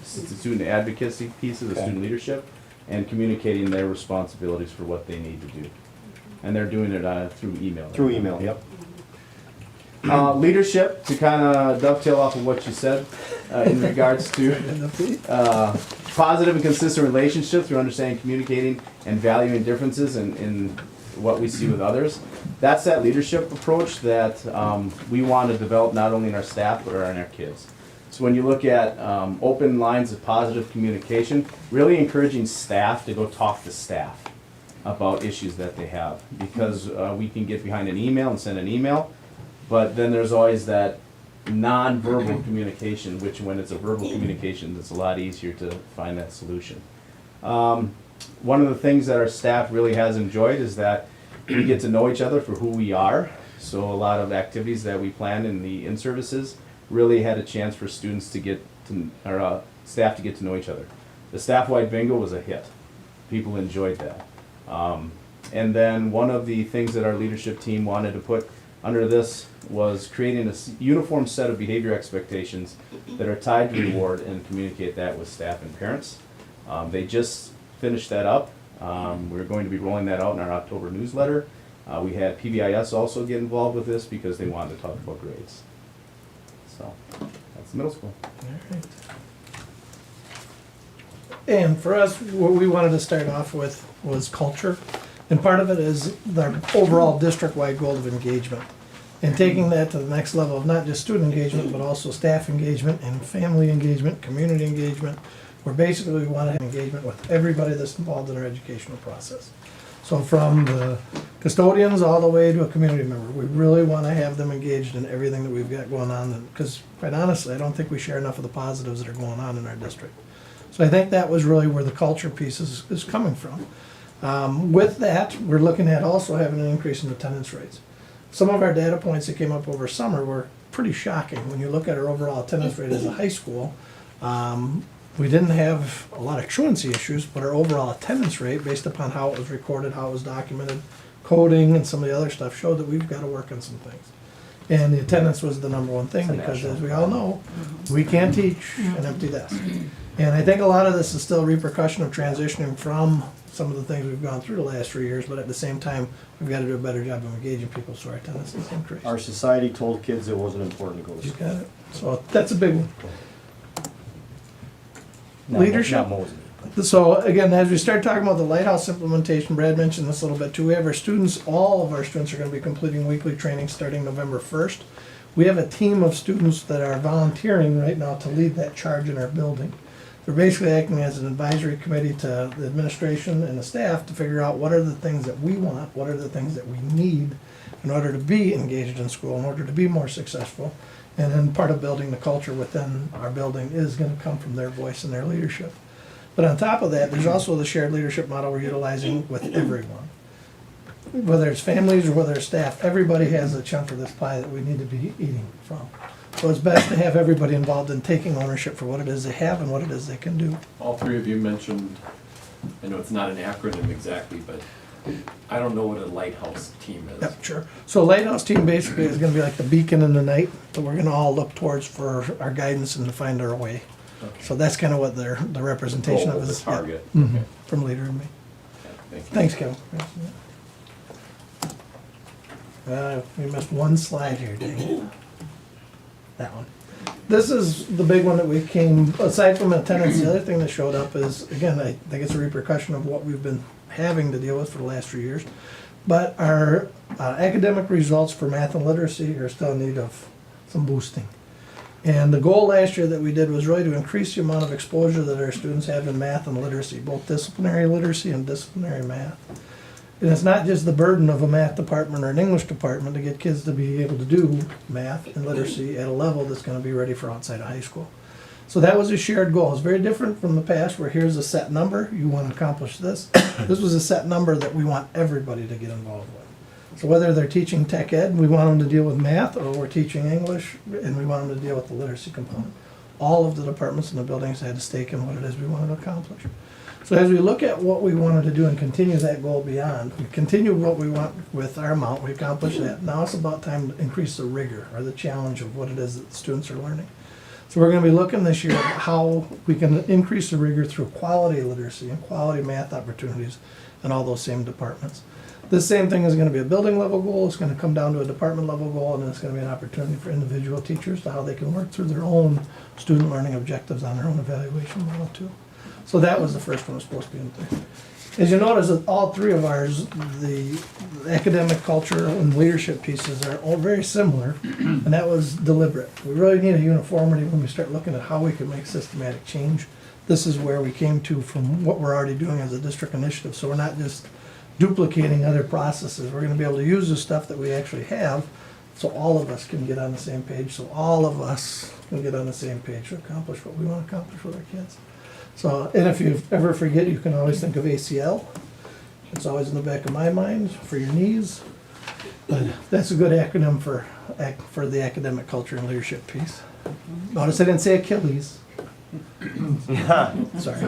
student advocacy pieces of Okay. student leadership, and communicating their responsibilities for what they need to do. And they're doing it through email. Through email, yep. Leadership, to kind of dovetail off of what you said in regards to positive and consistent relationships through understanding, communicating, and valuing differences in what we see with others. That's that leadership approach that we want to develop not only in our staff, but in our kids. So when you look at open lines of positive communication, really encouraging staff to go talk to staff about issues that they have. Because we can get behind an email and send an email, but then there's always that non-verbal communication, which when it's a verbal communication, it's a lot easier to find that solution. One of the things that our staff really has enjoyed is that we get to know each other for who we are. So a lot of activities that we planned in the in-services really had a chance for students to get to, or staff to get to know each other. The staff-wide bingo was a hit. People enjoyed that. And then one of the things that our leadership team wanted to put under this was creating a uniform set of behavior expectations that are tied to reward and communicate that with staff and parents. They just finished that up. We're going to be rolling that out in our October newsletter. We had PBIS also get involved with this because they wanted to talk about grades. So that's middle school. And for us, what we wanted to start off with was culture. And part of it is the overall district-wide goal of engagement. And taking that to the next level of not just student engagement, but also staff engagement and family engagement, community engagement, where basically we want to have engagement with everybody that's involved in our educational process. So from the custodians all the way to a community member, we really want to have them engaged in everything that we've got going on. Because quite honestly, I don't think we share enough of the positives that are going on in our district. So I think that was really where the culture piece is coming from. With that, we're looking at also having an increase in attendance rates. Some of our data points that came up over summer were pretty shocking. When you look at our overall attendance rate as a high school, we didn't have a lot of truancy issues, but our overall attendance rate, based upon how it was recorded, how it was documented, coding and some of the other stuff, showed that we've got to work on some things. And the attendance was the number one thing, because as we all know, we can't teach an empty desk. And I think a lot of this is still a repercussion of transitioning from some of the things we've gone through the last 3 years, but at the same time, we've got to do a better job of engaging people so our attendance is increased. Our society told kids it wasn't important to go to You school. got it. So that's a big one. Not Leadership. Mosinee. So again, as we start talking about the Lighthouse implementation, Brad mentioned this a little bit too. We have our students, all of our students are going to be completing weekly training starting November 1st. We have a team of students that are volunteering right now to lead that charge in our building. They're basically acting as an advisory committee to the administration and the staff to figure out what are the things that we want, what are the things that we need in order to be engaged in school, in order to be more successful. And then part of building the culture within our building is going to come from their voice and their leadership. But on top of that, there's also the shared leadership model we're utilizing with everyone. Whether it's families or whether it's staff, everybody has a chunk of this pie that we need to be eating from. So it's best to have everybody involved in taking ownership for what it is they have and what it is they can do. All three of you mentioned, I know it's not an acronym exactly, but I don't know what a lighthouse team is. Yep, sure. So Lighthouse team basically is gonna be like the beacon in the night that we're gonna all look towards for our guidance and to find our way. Okay. So that's kind of what the representation Goal, of the is. target. Mhm. Okay. From Leader and me. Thank you. Thanks, Kevin. We missed one slide here, Dave. That one. This is the big one that we came, aside from attendance, the other thing that showed up is, again, I think it's a repercussion of what we've been having to deal with for the last 3 years. But our academic results for math and literacy are still in need of some boosting. And the goal last year that we did was really to increase the amount of exposure that our students have in math and literacy, both disciplinary literacy and disciplinary math. And it's not just the burden of a math department or an English department to get kids to be able to do math and literacy at a level that's going to be ready for outside of high school. So that was a shared goal. It's very different from the past where here's a set number, you want to accomplish this. This was a set number that we want everybody to get involved with. So whether they're teaching tech ed, we want them to deal with math, or we're teaching English and we want them to deal with the literacy component. All of the departments in the buildings had a stake in what it is we wanted to accomplish. So as we look at what we wanted to do and continue that goal beyond, we continue what we want with our amount, we accomplished that. Now it's about time to increase the rigor or the challenge of what it is that the students are learning. So we're going to be looking this year at how we can increase the rigor through quality literacy and quality math opportunities in all those same departments. This same thing is going to be a building level goal, it's going to come down to a department level goal, and it's going to be an opportunity for individual teachers to how they can work through their own student learning objectives on their own evaluation model too. So that was the first one that was supposed to be in there. As you notice, that all three of ours, the academic, culture, and leadership pieces are all very similar, and that was deliberate. We really need a uniformity when we start looking at how we can make systematic change. This is where we came to from what we're already doing as a district initiative, so we're not just duplicating other processes. We're gonna be able to use the stuff that we actually have, so all of us can get on the same page, so all of us can get on the same page to accomplish what we wanna accomplish with our kids. So, and if you ever forget, you can always think of ACL. It's always in the back of my mind for your knees. But that's a good acronym for the academic culture and leadership piece. Notice I didn't say Achilles. Sorry.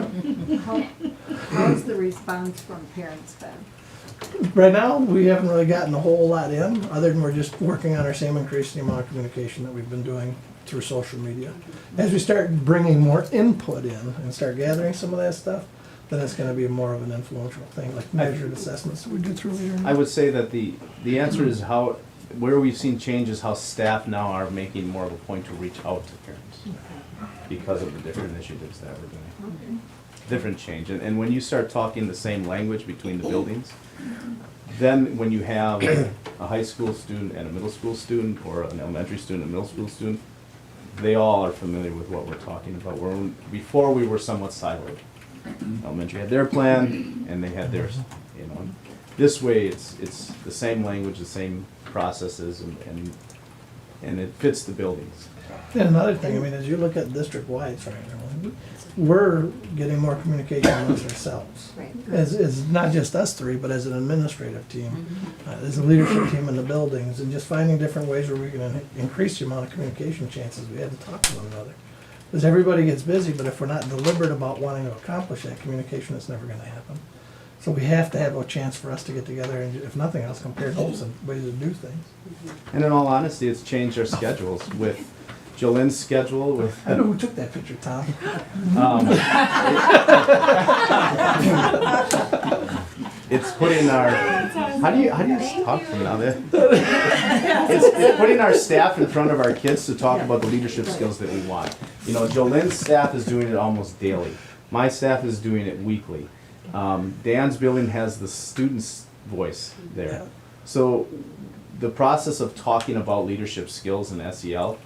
How's the response from parents been? Right now, we haven't really gotten a whole lot in, other than we're just working on our same increasing amount of communication that we've been doing through social media. As we start bringing more input in and start gathering some of that stuff, then it's gonna be more of an influential thing, like measured assessments that we do through leader. I would say that the answer is where we've seen changes, how staff now are making more of a point to reach out to parents because of the different initiatives that we're doing. Different change, and when you start talking the same language between the buildings, then when you have a high school student and a middle school student, or an elementary student and a middle school student, they all are familiar with what we're talking about. Before we were somewhat siloed. Elementary had their plan, and they had theirs. You know, this way it's the same language, the same processes, and it fits the buildings. And another thing, I mean, as you look at district-wide, sorry, we're getting more communication amongst ourselves. Right. As not just us three, but as an administrative team, as a leadership team in the buildings, and just finding different ways where we can increase the amount of communication chances we had to talk to one another. Because everybody gets busy, but if we're not deliberate about wanting to accomplish that communication, it's never gonna happen. So we have to have a chance for us to get together and, if nothing else, compare notes and ways to do things. And in all honesty, it's changed our schedules with Jolene's schedule with. I know who took that picture, Tom. It's putting our, how do you talk from now there? It's putting our staff in front of our kids to talk about the leadership skills that we want. You know, Jolene's staff is doing it almost daily. My staff is doing it weekly. Dan's building has the student's voice there. So the process of talking about leadership skills in SEL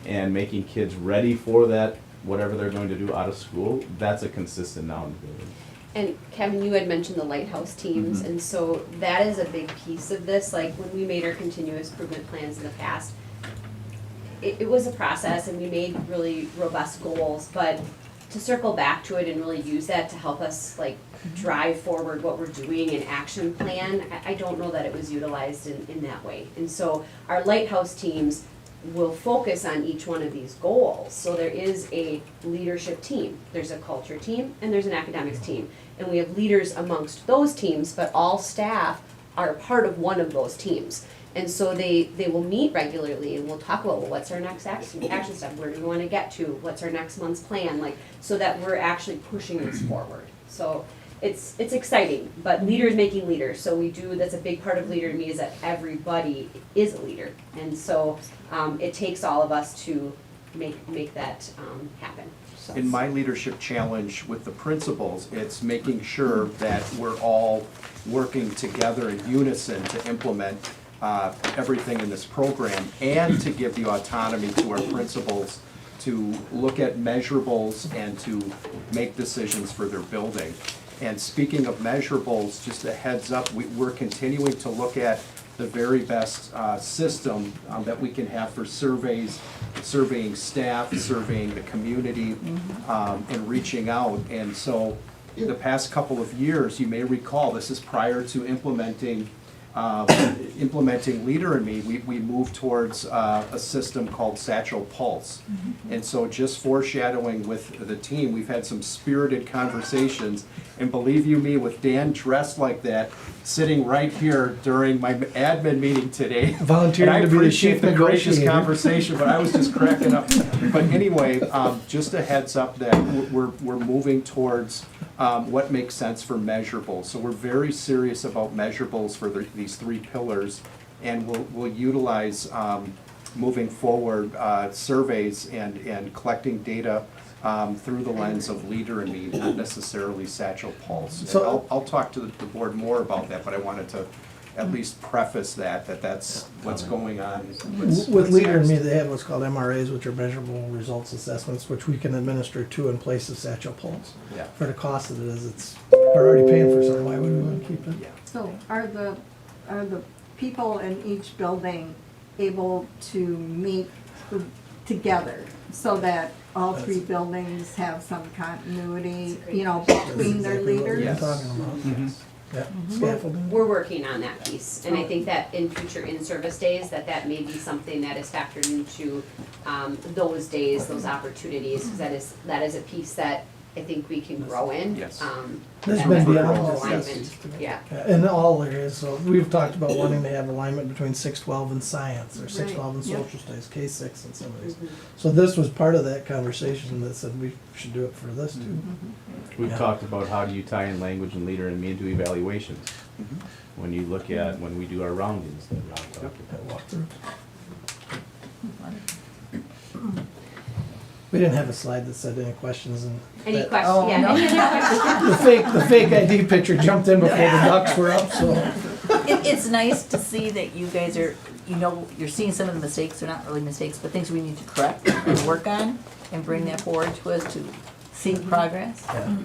and making kids ready for that, whatever they're going to do out of school, that's a consistent now in the building. And Kevin, you had mentioned the lighthouse teams, and so that is a big piece of this. Like when we made our continuous improvement plans in the past, it was a process and we made really robust goals, but to circle back to it and really use that to help us like drive forward what we're doing and action plan, I don't know that it was utilized in that way. And so our lighthouse teams will focus on each one of these goals. So there is a leadership team, there's a culture team, and there's an academics team. And we have leaders amongst those teams, but all staff are a part of one of those teams. And so they will meet regularly and we'll talk about, well, what's our next action step? Where do we want to get to? What's our next month's plan? Like, so that we're actually pushing this forward. So it's exciting, but leaders making leaders. So that's a big part of Leader in Me, is that everybody is a leader. And so it takes all of us to make that happen. So. In my leadership challenge with the principals, it's making sure that we're all working together in unison to implement everything in this program, and to give the autonomy to our principals to look at measurables and to make decisions for their building. And speaking of measurables, just a heads up, we're continuing to look at the very best system that we can have for surveys, surveying staff, surveying the community, and reaching out. And so the past couple of years, you may recall, this is prior to implementing Leader in Me, we moved towards a system called Satchel Pulse. And so just foreshadowing with the team, we've had some spirited conversations, and believe you me, with Dan dressed like that, sitting right here during my admin meeting today. Volunteering to be the chief And I appreciate the gracious negotiator. conversation, but I was just cracking up. But anyway, just a heads up that we're moving towards what makes sense for measurables. So we're very serious about measurables for these three pillars, and we'll utilize moving forward surveys and collecting data through the lens of Leader and Me, not necessarily Satchel Pulse. And So- I'll talk to the board more about that, but I wanted to at least preface that's what's going on. With Leader and Me, they have what's called MRAs, which are measurable results assessments, which we can administer to in place of Satchel Pulse. Yeah. For the cost that it is, we're already paying for something, why would we want to keep it? Yeah. So are the people in each building able to meet together so that all three buildings have some continuity, you know, between their Exactly what we're leaders? talking about. Mhm. Yeah, scaffolding. We're working on that piece, and I think that in future in-service days, that may be something that is factored into those days, those opportunities, because that is a piece that I think we can grow in. Yes. There's that been level beyond of this. alignment, yeah. In all areas, so we've talked about wanting to have alignment between 612 and science, or 612 and Right, yep. social studies, K6 and some of these. So this was part of that conversation that said we should do it for this too. We've Yeah. talked about how do you tie in language and Leader and Me into evaluations. Mhm. When you look at, when we do our roundings that Rob talked about. We didn't have a slide that said any questions and. Any that- questions? Oh, Yeah, no. any other questions? The fake ID picture jumped in before the ducks were up, so. It's nice to see that you guys are, you know, you're seeing some of the mistakes, they're not really mistakes, but things we need to correct and work on and bring that forward to us to see progress. Yeah.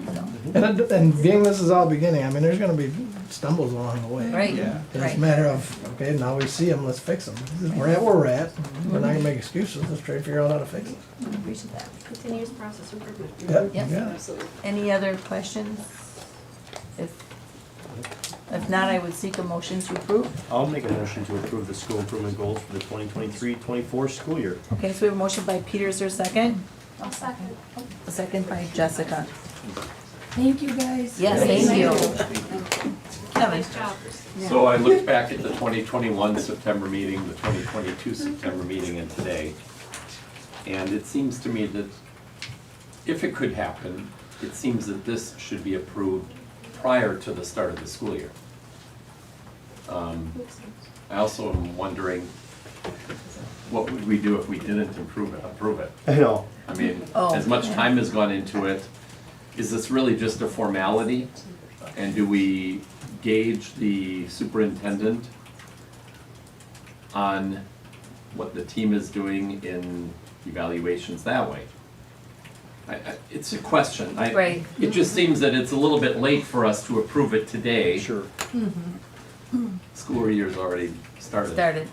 So, And being this is all beginning, I mean, there's gonna be stumbles along the way. Right, Yeah. It's right. a matter of, okay, now we see them, let's fix them. We're at where we're at, we're not gonna make excuses, let's try to figure out how to fix it. Appreciate that. Continuous process improvement. Yep, Yep. yeah. Absolutely. Any other questions? If not, I would seek a motion to approve. I'll make a motion to approve the school improvement goals for the 2023-24 school year. Okay, so we have a motion by Peter, is there a second? I'll second. A second by Jessica. Thank you, guys. Yes, thank you. Kevin? Nice job. So I looked back at the 2021 September meeting, the 2022 September meeting, and today. And it seems to me that if it could happen, it seems that this should be approved prior to the start of the school year. I also am wondering, what would we do if we didn't approve it? I know. I mean, Oh, as much yeah. time has gone into it, is this really just a formality? And do we gauge the superintendent on what the team is doing in evaluations that way? It's a question. Right. It just seems that it's a little bit late for us to approve it today. Sure. School year's already started. Started.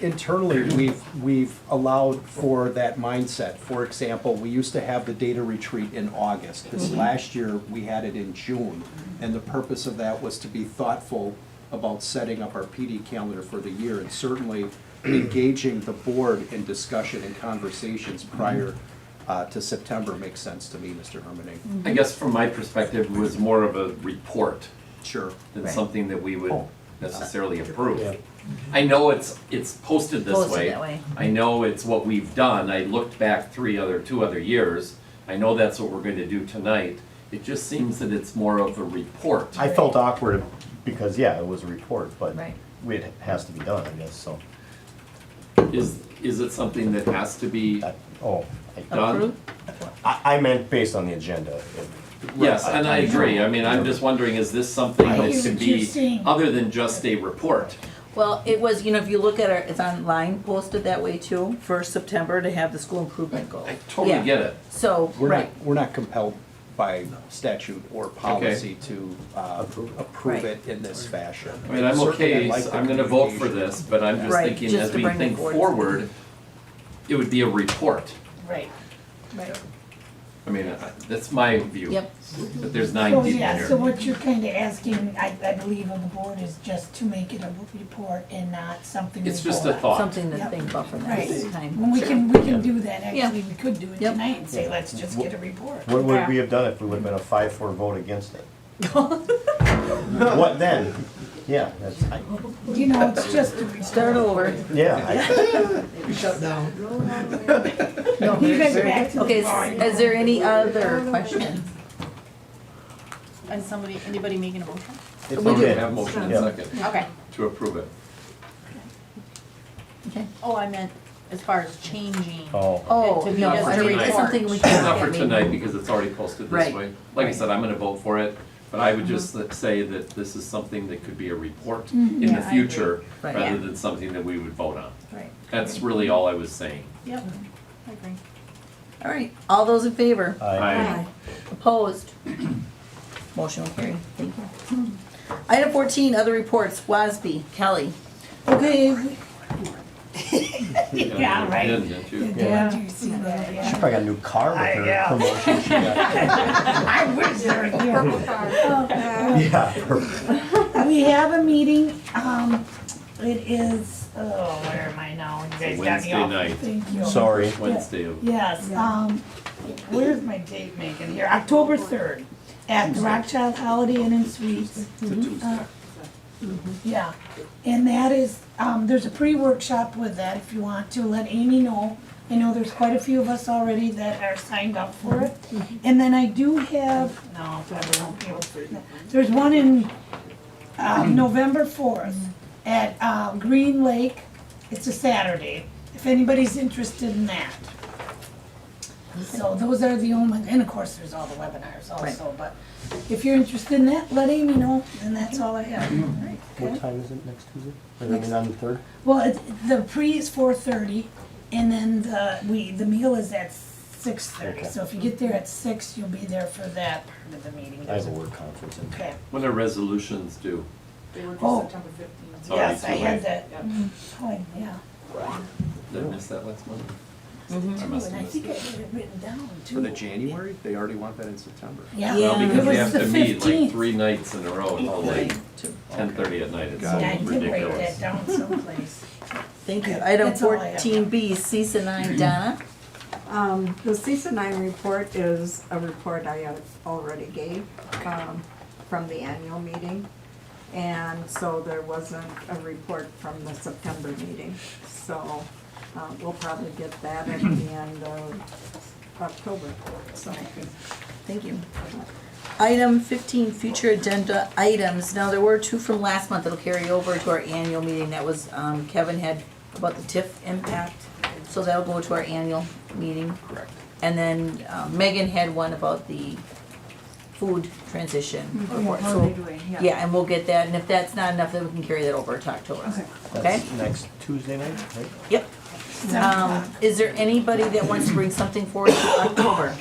Internally, we've allowed for that mindset. For example, we used to have the data retreat in August. This last year, we had it in June. And the purpose of that was to be thoughtful about setting up our PD calendar for the year and certainly engaging the board in discussion and conversations prior to September makes sense to me, Mr. Hermaning. I guess from my perspective, it was more of a report Sure. than Right. something that we would necessarily approve. Yeah. I know it's posted this Posted way. that way. I know it's what we've done. I looked back 2 other years. I know that's what we're going to do tonight. It just seems that it's more of a report. I felt awkward because, yeah, it was a report, but Right. it has to be done, I guess, so. Is it something that has to be Oh, done? Approved? I meant based on the agenda. Yes, and I agree. I mean, I'm just wondering, is this something I that hear could what you're be saying. other than just a report? Well, it was, you know, if you look at our, it's online posted that way too, for September to have the school improvement goal. I totally Yeah. get it. So, We're right, not compelled by statute or policy to approve Right. it in this fashion. I mean, I'm Certainly, okay, I'd like the I'm gonna vote for communication. this, but I'm just Right, thinking just as to we bring it think forward. forward, it would be a report. right, right. I mean, that's my view. Yep. But there's 9 So, people yeah, here. so what you're kinda asking, I believe of the board is just to make it a report and not something we It's just vote a on. thought. Something to Yep. think about for Right. next time. When we can do that, Yeah. actually, we could do it Yep. tonight and say, let's just get a report. What would we have done if we would have been a 5-4 vote against it? What then? Yeah, that's, You know, it's just a report. Start over. yeah, Shut down. No, You guys very back to good. the Okay, drawing is there any other questions? And anybody making a motion? it's We do. okay. Have motion and Yeah. second Okay. to approve it. Okay. Oh, I meant as far as changing. Oh. Oh, To be no, as I a mean, it's report. something we can Not look for at tonight maybe. because it's already posted Right. this way. Like I Right. said, I'm gonna vote for it, but I would just say that this is something that could be a report Mm-hmm. in Yeah, the I agree. future Right. rather Yeah. than something that we would vote on. Right. That's really all I was saying. Yep, I agree. All right, all those in favor? Aye. Opposed? Motion will carry. Thank you. Item 14, other reports. WASB, Kelly. Okay. Yeah, right. Didn't you? Yeah. You see that, She yeah. probably got a new car with her promotion she got. I wish there were Purple card. Yeah, her- We have a meeting, it is, where am I now? You guys got me Wednesday off. night. Thank you. Sorry. Wednesday of. Yes, where's my date making here? October 3rd, at the Rothschild Holiday Inn and Suites. It's a Tuesday. Yeah, and that is, there's a pre-workshop with that if you want to, let Amy know. I know there's quite a few of us already that are signed up for it. And then I do have, no, probably won't be able to. There's one in, November 4th at, Green Lake. It's a Saturday, if anybody's interested in that. So those are the only, and of course, there's all the webinars also, but if you're interested in that, let Amy know, and that's all I have. What time is it next Tuesday? Or I mean on the 3rd? Well, the pre is 4:30, and then the meal is at 6:30. Okay. So if you get there at 6, you'll be there for that part of the meeting. I have a work conference. Okay. When are resolutions due? Oh, It's already yes, too I had late. that. Oh, yeah. Did I miss that last month? Mhm. I must And I have missed think I it. had it written down For too. the January, they already want that in September. Yeah. Yeah. Well, It because we was have the to meet like 15th. 3 nights in a row all late, 10:30 at night, it's Got it. Yeah, I did write ridiculous. that down someplace. Thank you. Item That's all I have. 14B, CISA 9, Donna. The CISA 9 report is a report I have already gave, from the annual meeting. And so there wasn't a report from the September meeting. So, we'll probably get that at the end of October, so. Thank you. Item 15, future agenda items. Now, there were 2 from last month that'll carry over to our annual meeting. That was, Kevin had about the TIF impact, so that'll go to our annual meeting. Correct. And then Megan had one about the food transition report. How are So, they doing? yeah, and we'll get that, and if that's not enough, then we can carry that over to October. Okay? That's next Tuesday night, right? Yep. Is there anybody that wants to bring something forward to October?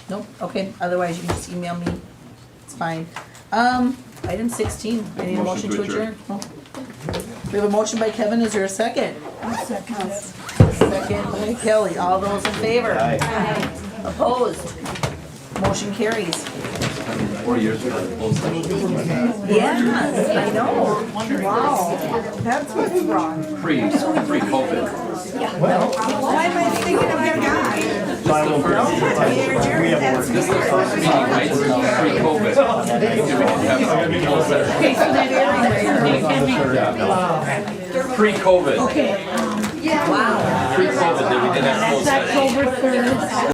Nope, okay, otherwise you can just email me, it's fine. Item 16, I need a motion to adjourn. Oh. We have a motion by Kevin, is there a second? I'll second it. Second by Kelly, all those in favor? Aye. Opposed? Motion carries. 4 years ago, the post station. Yes, I know. Wow, that's what's wrong. Pre-COVID. Why am I thinking of your guy? So I will, we have work. This is the first meeting, right, pre-COVID. Yeah, we didn't have something else there. Okay, so that area. Pre-COVID. Okay, Wow. Pre-COVID, then we didn't have closed that's session. October 3rd.